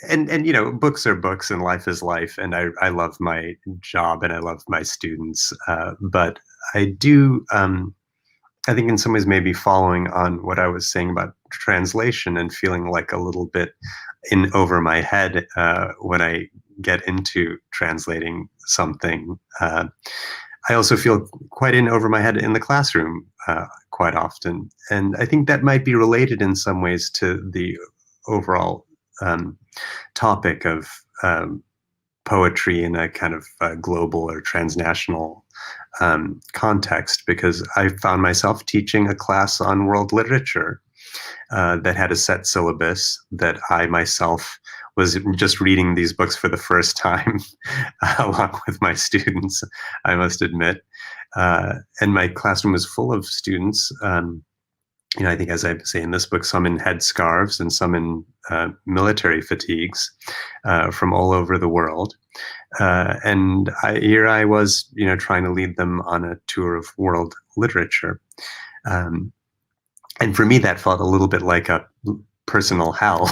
and books are books, and life is life, and I love my job and I love my students. But I do, I think in some ways maybe following on what I was saying about translation and feeling like a little bit in over my head when I get into translating something. I also feel quite in over my head in the classroom quite often. And I think that might be related in some ways to the overall topic of poetry in a kind of global or transnational context, because I found myself teaching a class on world literature that had a set syllabus that I myself was just reading these books for the first time along with my students, I must admit. And my classroom was full of students, I think, as I say in this book, some in headscarves and some in military fatigues from all over the world. And here I was, trying to lead them on a tour of world literature. And for me, that felt a little bit like a personal hell.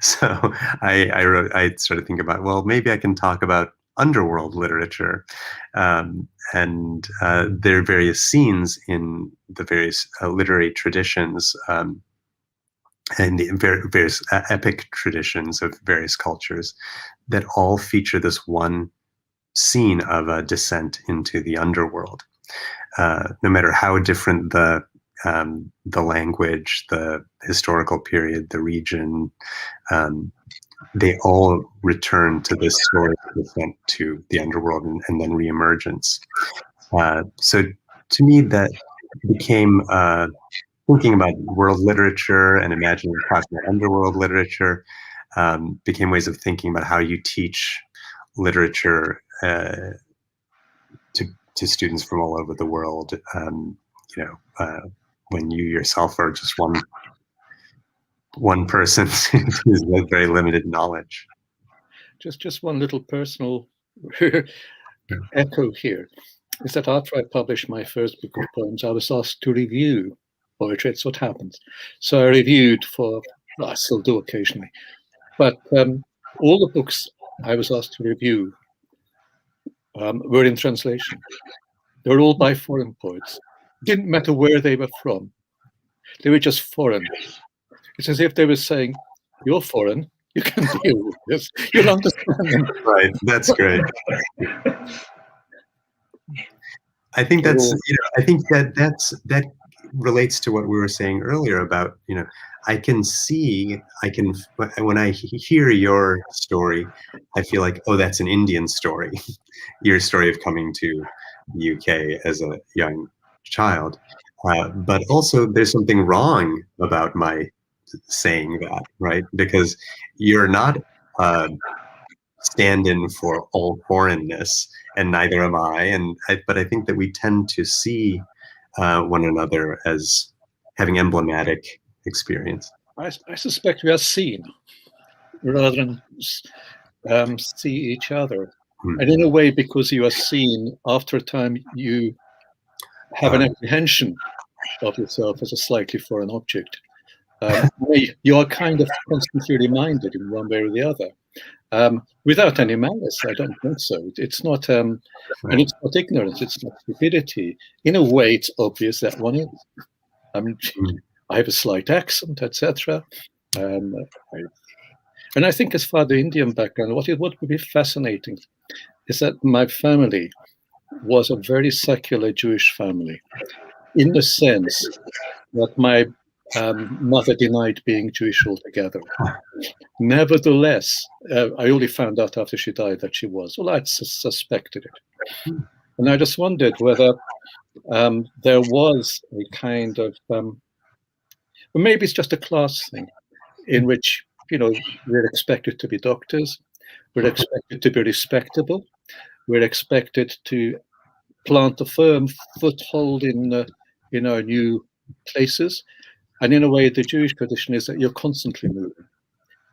So I started thinking about, well, maybe I can talk about underworld literature. And there are various scenes in the various literary traditions and the various epic traditions of various cultures that all feature this one scene of a descent into the underworld. No matter how different the language, the historical period, the region, they all return to this story of descent to the underworld and then reemergence. So to me, that became thinking about world literature and imagining possible underworld literature became ways of thinking about how you teach literature to students from all over the world. When you yourself are just one person with very limited knowledge. Just one little personal echo here is that after I published my first book of poems, I was asked to review poetry. It's what happens. So I reviewed I still do occasionally, but all the books I was asked to review were in translation. They were all by foreign poets. Didn't matter where they were from. They were just foreign. It's as if they were saying, "You're foreign. You can deal with this. You'll understand them." Right. That's great. I think I think that relates to what we were saying earlier about, when I hear your story, I feel like, oh, that's an Indian story, your story of coming to the UK as a young child. But also there's something wrong about my saying that, right? Because you're not stand-in for all foreignness, and neither am I. But I think that we tend to see one another as having emblematic experience. I suspect we are seen rather than see each other. And in a way, because you are seen, after a time you have an apprehension of yourself as a slightly foreign object. You are kind of constantly reminded in one way or the other. Without any malice, I don't think so. It's not, and it's not ignorance, it's not stupidity. In a way, it's obvious that one is. I mean, I have a slight accent, etc. And I think as far the Indian background, what would be fascinating is that my family was a very secular Jewish family, in the sense that my mother denied being Jewish altogether. Nevertheless, I only found out after she died that she was. Well, I suspected it. And I just wondered whether there was a kind of, well, maybe it's just a class thing in which, we're expected to be doctors. We're expected to be respectable. We're expected to plant a firm foothold in our new places. And in a way, the Jewish tradition is that you're constantly moving.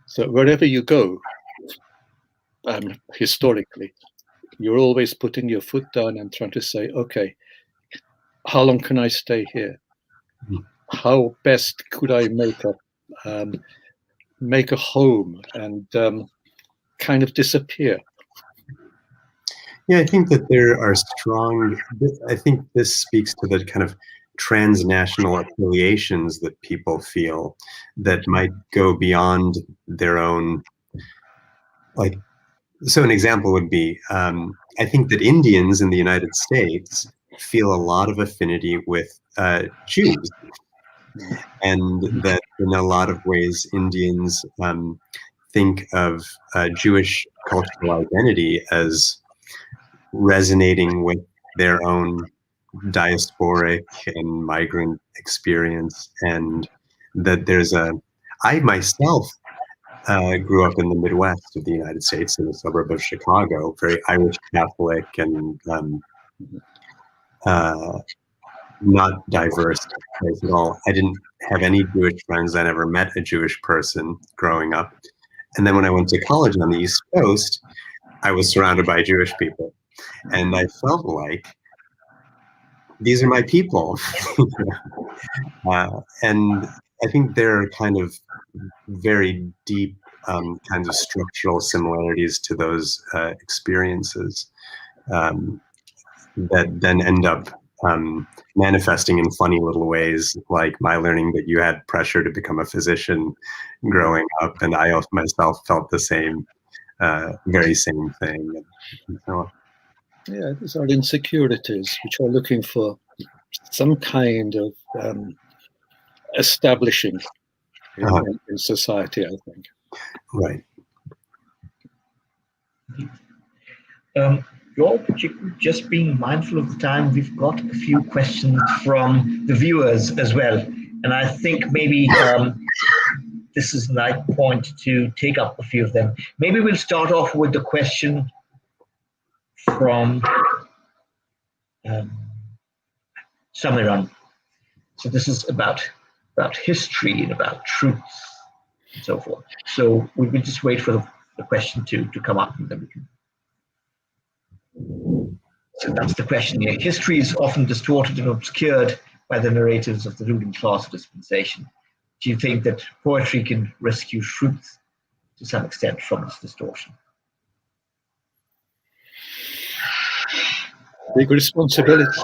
So wherever you go, historically, you're always putting your foot down and trying to say, okay, how long can I stay here? How best could I make a home and kind of disappear? Yeah, I think that there are strong, I think this speaks to the kind of transnational affiliations that people feel that might go beyond their own, like, so an example would be, I think that Indians in the United States feel a lot of affinity with Jews, and that in a lot of ways Indians think of Jewish cultural identity as resonating with their own diasporic and migrant experience, and that I myself grew up in the Midwest of the United States in a suburb of Chicago, very Irish Catholic and not diverse place at all. I didn't have any Jewish friends. I never met a Jewish person growing up. And then when I went to college on the East Coast, I was surrounded by Jewish people. And I felt like these are my people. And I think there are kind of very deep kinds of structural similarities to those experiences that then end up manifesting in funny little ways, like my learning that you had pressure to become a physician growing up, and I myself felt the same, very same thing. And so on. Yeah, these are insecurities which are looking for some kind of establishing in society, I think. Right. Just being mindful of the time, we've got a few questions from the viewers as well. And I think maybe this is the right point to take up a few of them. Maybe we'll start off with the question from Samiran. So this is about history and about truths and so forth. So we will just wait for the question to come up, and then we can. So that's the question here. History is often distorted and obscured by the narratives of the ruling class dispensation. Do you think that poetry can rescue truth to some extent from its distortion? Big responsibility.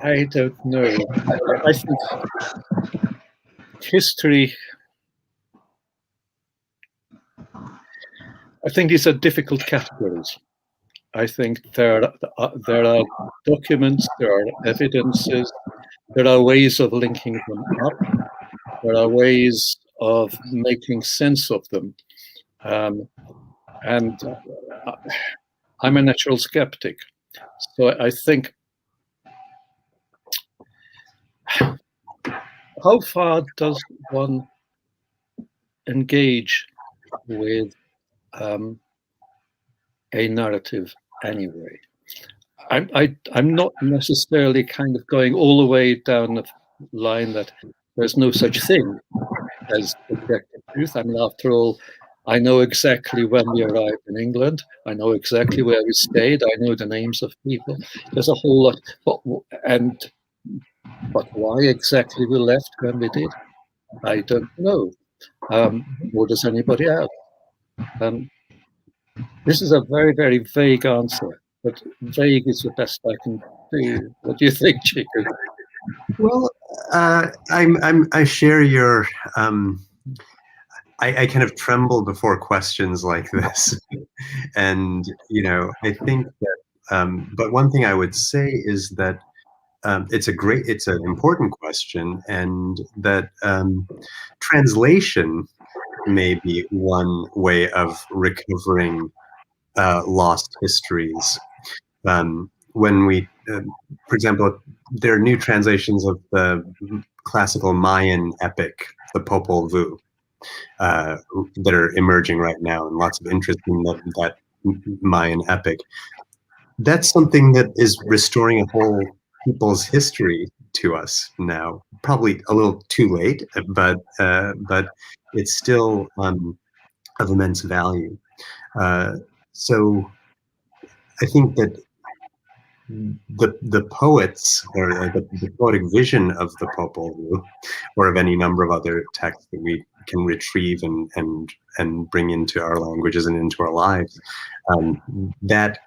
I don't know. I think history, I think these are difficult categories. I think there are documents, there are evidences, there are ways of linking them up, there are ways of making sense of them. And I'm a natural skeptic. So I think, how far does one engage with a narrative anyway? I'm not necessarily kind of going all the way down the line that there's no such thing as objective truth. I mean, after all, I know exactly when we arrived in England. I know exactly where we stayed. I know the names of people. There's a whole lot. But why exactly we left when we did, I don't know. Nor does anybody else. This is a very, very vague answer, but vague is the best I can do. What do you think, Chico? Well, I share your. I kind of tremble before questions like this, and I think that. But one thing I would say is that it's an important question, and that translation may be one way of recovering lost histories. When we, for example, there are new translations of the classical Mayan epic, the Popol Vuh, that are emerging right now, and lots of interest in that Mayan epic. That's something that is restoring a whole people's history to us now. Probably a little too late, but it's still of immense value. So I think that the poets, or the poetic vision of the Popol Vuh, or of any number of other texts that we can retrieve and bring into our languages and into our lives, that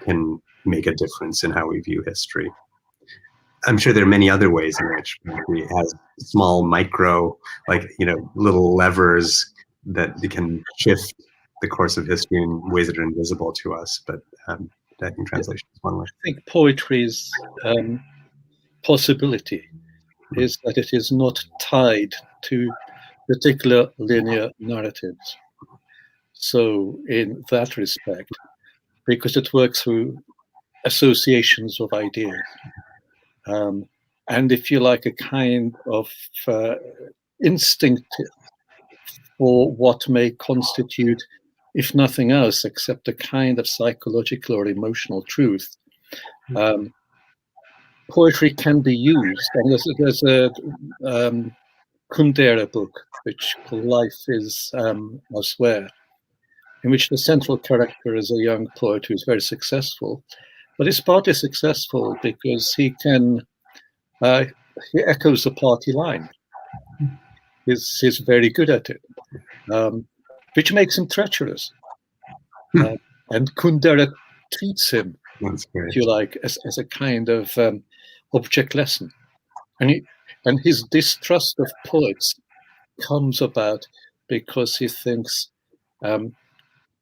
can make a difference in how we view history. I'm sure there are many other ways in which we have small micro, little levers that can shift the course of history in ways that are invisible to us, but I think translation is one way. I think poetry's possibility is that it is not tied to particular linear narratives. So in that respect, because it works through associations of ideas, and if you like, a kind of instinct for what may constitute, if nothing else, except a kind of psychological or emotional truth. Poetry can be used, and there's a Kundera book, which called Life is Elsewhere, in which the central character is a young poet who's very successful, but he's partly successful because he echoes the party line. He's very good at it, which makes him treacherous. And Kundera treats him, if you like, as a kind of object lesson. And his distrust of poets comes about because he thinks,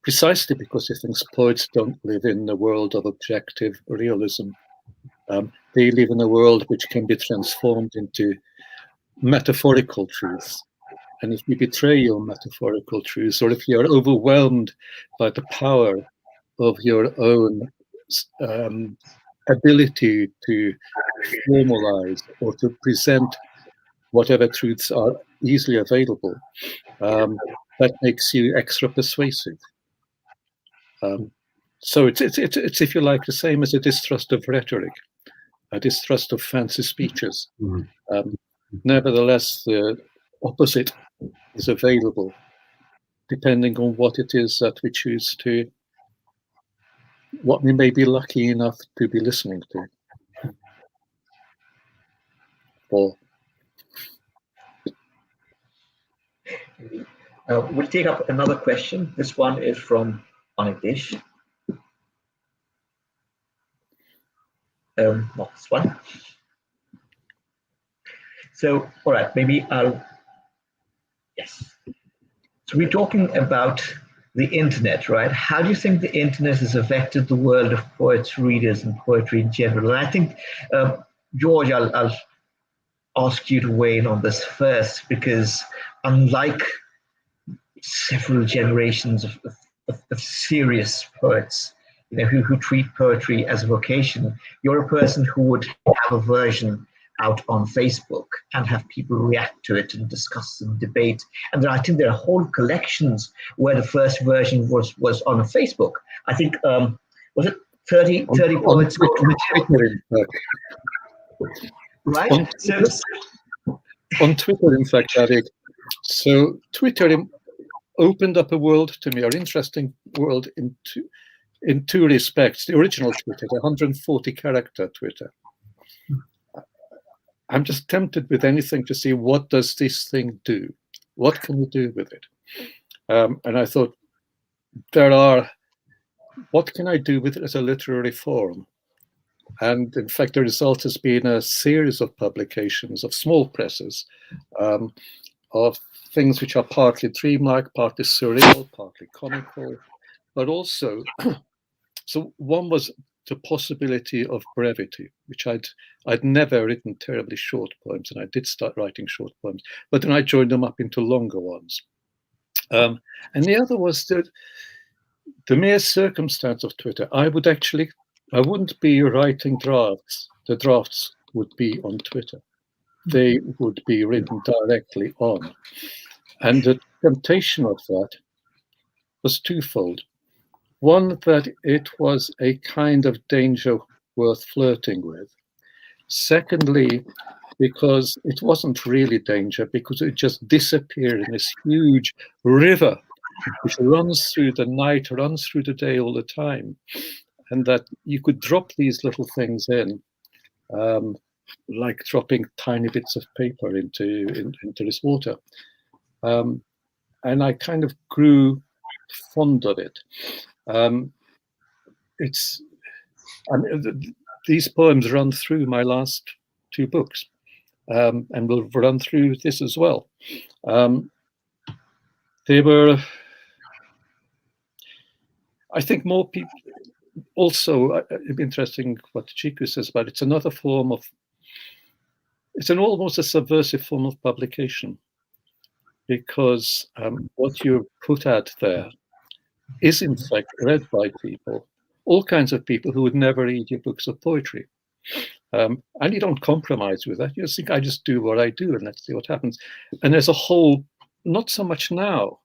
precisely because he thinks poets don't live in the world of objective realism. They live in a world which can be transformed into metaphorical truths. And if you betray your metaphorical truths, or if you're overwhelmed by the power of your own ability to formalize or to present whatever truths are easily available, that makes you extra persuasive. So it's, if you like, the same as a distrust of rhetoric, a distrust of fancy speeches. Nevertheless, the opposite is available, depending on what it is that we choose to, what we may be lucky enough to be listening to. We'll take up another question. This one is from Anish. Not this one. So, all right, yes. So we're talking about the internet, right? How do you think the internet has affected the world of poets, readers, and poetry in general? And I think, George, I'll ask you to weigh in on this first, because unlike several generations of serious poets, who treat poetry as a vocation, you're a person who would have a version out on Facebook and have people react to it and discuss and debate. And I think there are whole collections where the first version was on Facebook. I think, was it 30 poets? Right? On Twitter, in fact, Avik. So Twitter opened up a world to me, an interesting world in two respects. The original Twitter, the 140-character Twitter. I'm just tempted with anything to see, what does this thing do? What can we do with it? And I thought, what can I do with it as a literary form? And in fact, the result has been a series of publications of small presses, of things which are partly dreamlike, partly surreal, partly comical, but also, so one was the possibility of brevity, which I'd never written terribly short poems, and I did start writing short poems, but then I joined them up into longer ones. And the other was that the mere circumstance of Twitter, I wouldn't be writing drafts. The drafts would be on Twitter. They would be written directly on. And the temptation of that was twofold. One, that it was a kind of danger worth flirting with. Secondly, because it wasn't really danger, because it just disappeared in this huge river which runs through the night, runs through the day all the time. And that you could drop these little things in, like dropping tiny bits of paper into this water. And I kind of grew fond of it. These poems run through my last two books, and will run through this as well. They were, I think, more people. Also, it'd be interesting what Chiku says about it. It's another form of, it's almost a subversive form of publication, because what you put out there is in fact read by people, all kinds of people who would never read your books of poetry. And you don't compromise with that. You just think, I just do what I do and let's see what happens. And there's a whole, not so much now,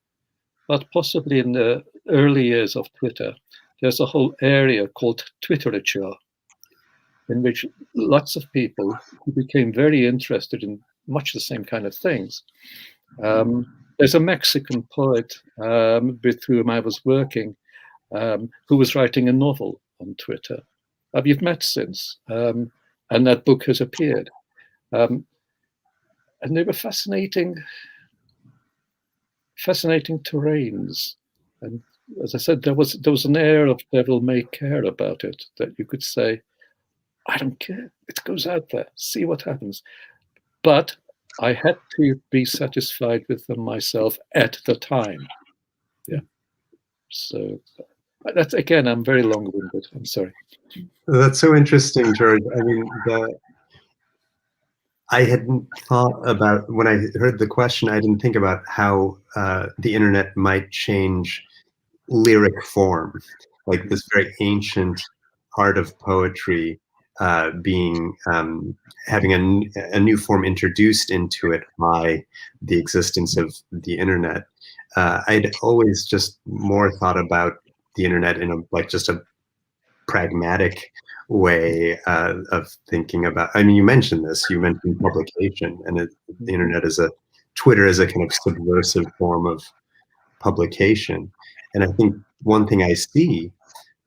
but possibly in the early years of Twitter, there's a whole area called Twitterature, in which lots of people who became very interested in much the same kind of things. There's a Mexican poet with whom I was working, who was writing a novel on Twitter. We've met since, and that book has appeared. And they were fascinating terrains. And as I said, there was an air of devil may care about it, that you could say, I don't care, it goes out there, see what happens. But I had to be satisfied with them myself at the time. Yeah. So that's, again, I'm very long-winded, I'm sorry. That's so interesting, George. I mean, I hadn't thought about, when I heard the question, I didn't think about how the internet might change lyric form, like this very ancient art of poetry being having a new form introduced into it by the existence of the internet. I'd always just more thought about the internet in just a pragmatic way of thinking about. I mean, you mentioned this. You mentioned publication, and the internet Twitter is a kind of subversive form of publication. And I think one thing I see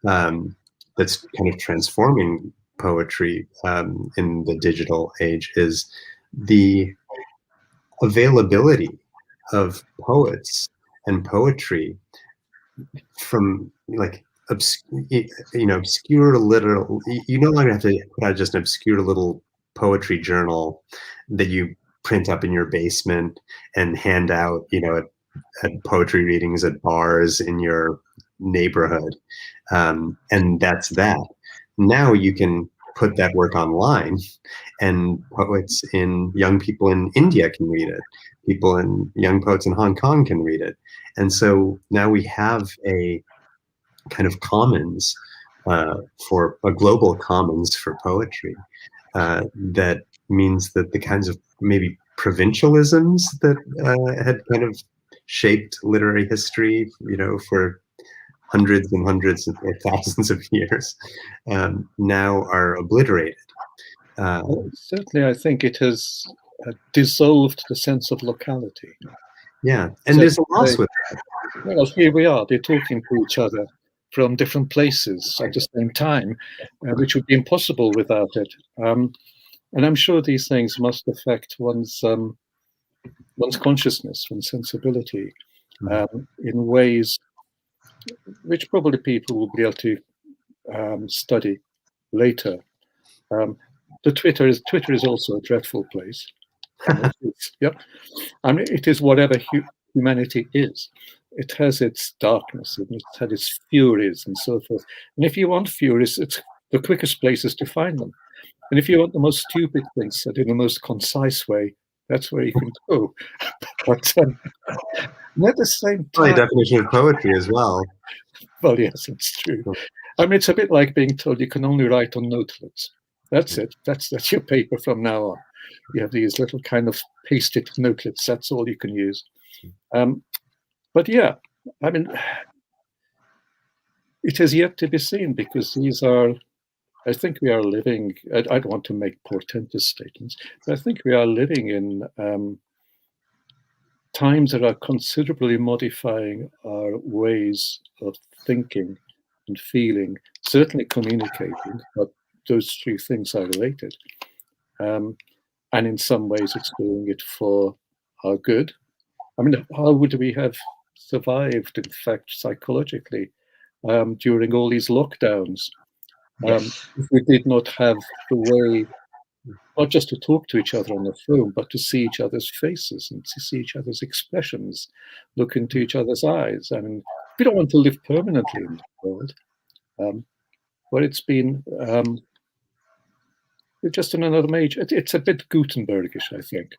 that's kind of transforming poetry in the digital age is the availability of poets and poetry from obscure little. You no longer have to put out just an obscure little poetry journal that you print up in your basement and hand out, at poetry readings at bars in your neighborhood, and that's that. Now you can put that work online, and young people in India can read it. Young poets in Hong Kong can read it. And so now we have a kind of commons, for a global commons for poetry. That means that the kinds of maybe provincialisms that had kind of shaped literary history, for hundreds and hundreds or thousands of years, now are obliterated. Certainly, I think it has dissolved the sense of locality. Yeah, and there's a loss with that. Well, here we are, they're talking to each other from different places at the same time, which would be impossible without it. And I'm sure these things must affect one's consciousness, one's sensibility, in ways which probably people will be able to study later. The Twitter is also a dreadful place. Yep. I mean, it is whatever humanity is. It has its darkness, and it has its furies and so forth. And if you want furies, it's the quickest places to find them. And if you want the most stupid things said in the most concise way, that's where you can go. But at the same time, the definition of poetry as well. Well, yes, it's true. I mean, it's a bit like being told you can only write on notelets. That's it. That's your paper from now on. You have these little kind of pasted notelets. That's all you can use. But yeah, I mean, it has yet to be seen, because I think we are living, I don't want to make portentous statements, but I think we are living in times that are considerably modifying our ways of thinking and feeling, certainly communicating, but those three things are related. And in some ways it's doing it for our good. I mean, how would we have survived, in fact, psychologically, during all these lockdowns, Yes. if we did not have the way, not just to talk to each other on the phone, but to see each other's faces and to see each other's expressions, look into each other's eyes. I mean, we don't want to live permanently in the world, but it's been just in another age. It's a bit Gutenbergish, I think.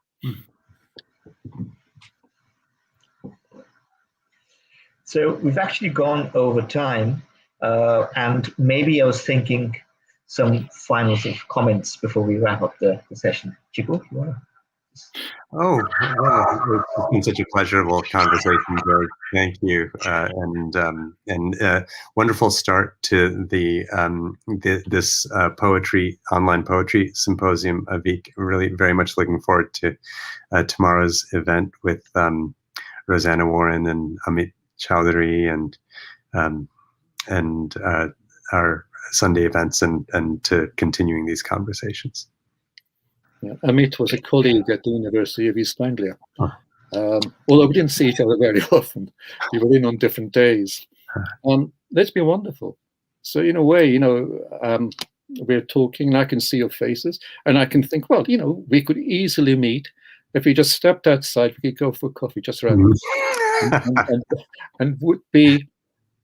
So we've actually gone over time, and maybe I was thinking some final sort of comments before we wrap up the session. Chico, you want to? Oh, well, it's been such a pleasurable conversation, George. Thank you, and wonderful start to this online poetry symposium. Avik, really very much looking forward to tomorrow's event with Rosanna Warren and Amit Chaudhuri and our Sunday events and to continuing these conversations. Yeah. Amit was a colleague at the University of East Anglia. Although we didn't see each other very often, we were in on different days. That's been wonderful. So in a way, we're talking and I can see your faces and I can think, well, we could easily meet. If we just stepped outside, we could go for coffee just around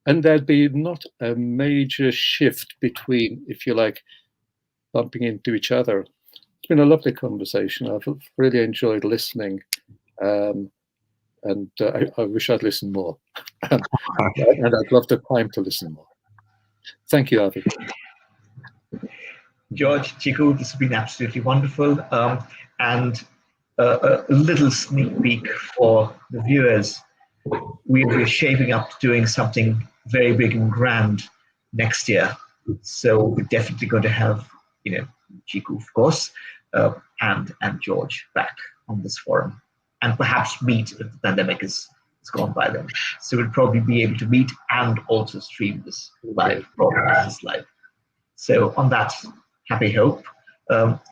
and there'd be not a major shift between, if you like, bumping into each other. It's been a lovely conversation. I've really enjoyed listening, and I wish I'd listened more. And I'd love the time to listen more. Thank you, Avik. George, Chico, this has been absolutely wonderful. And a little sneak peek for the viewers. We're shaping up doing something very big and grand next year. So we're definitely going to have, Chico, of course, and George back on this forum, and perhaps meet if the pandemic is gone by then. So we'll probably be able to meet and also stream this live, broadcast live. So on that happy hope,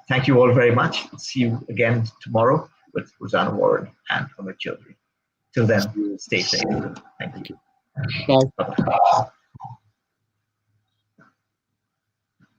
thank you all very much. See you again tomorrow with Rosanna Warren and Amit Chaudhuri. Till then, stay safe. Thank you. Bye. Bye-bye.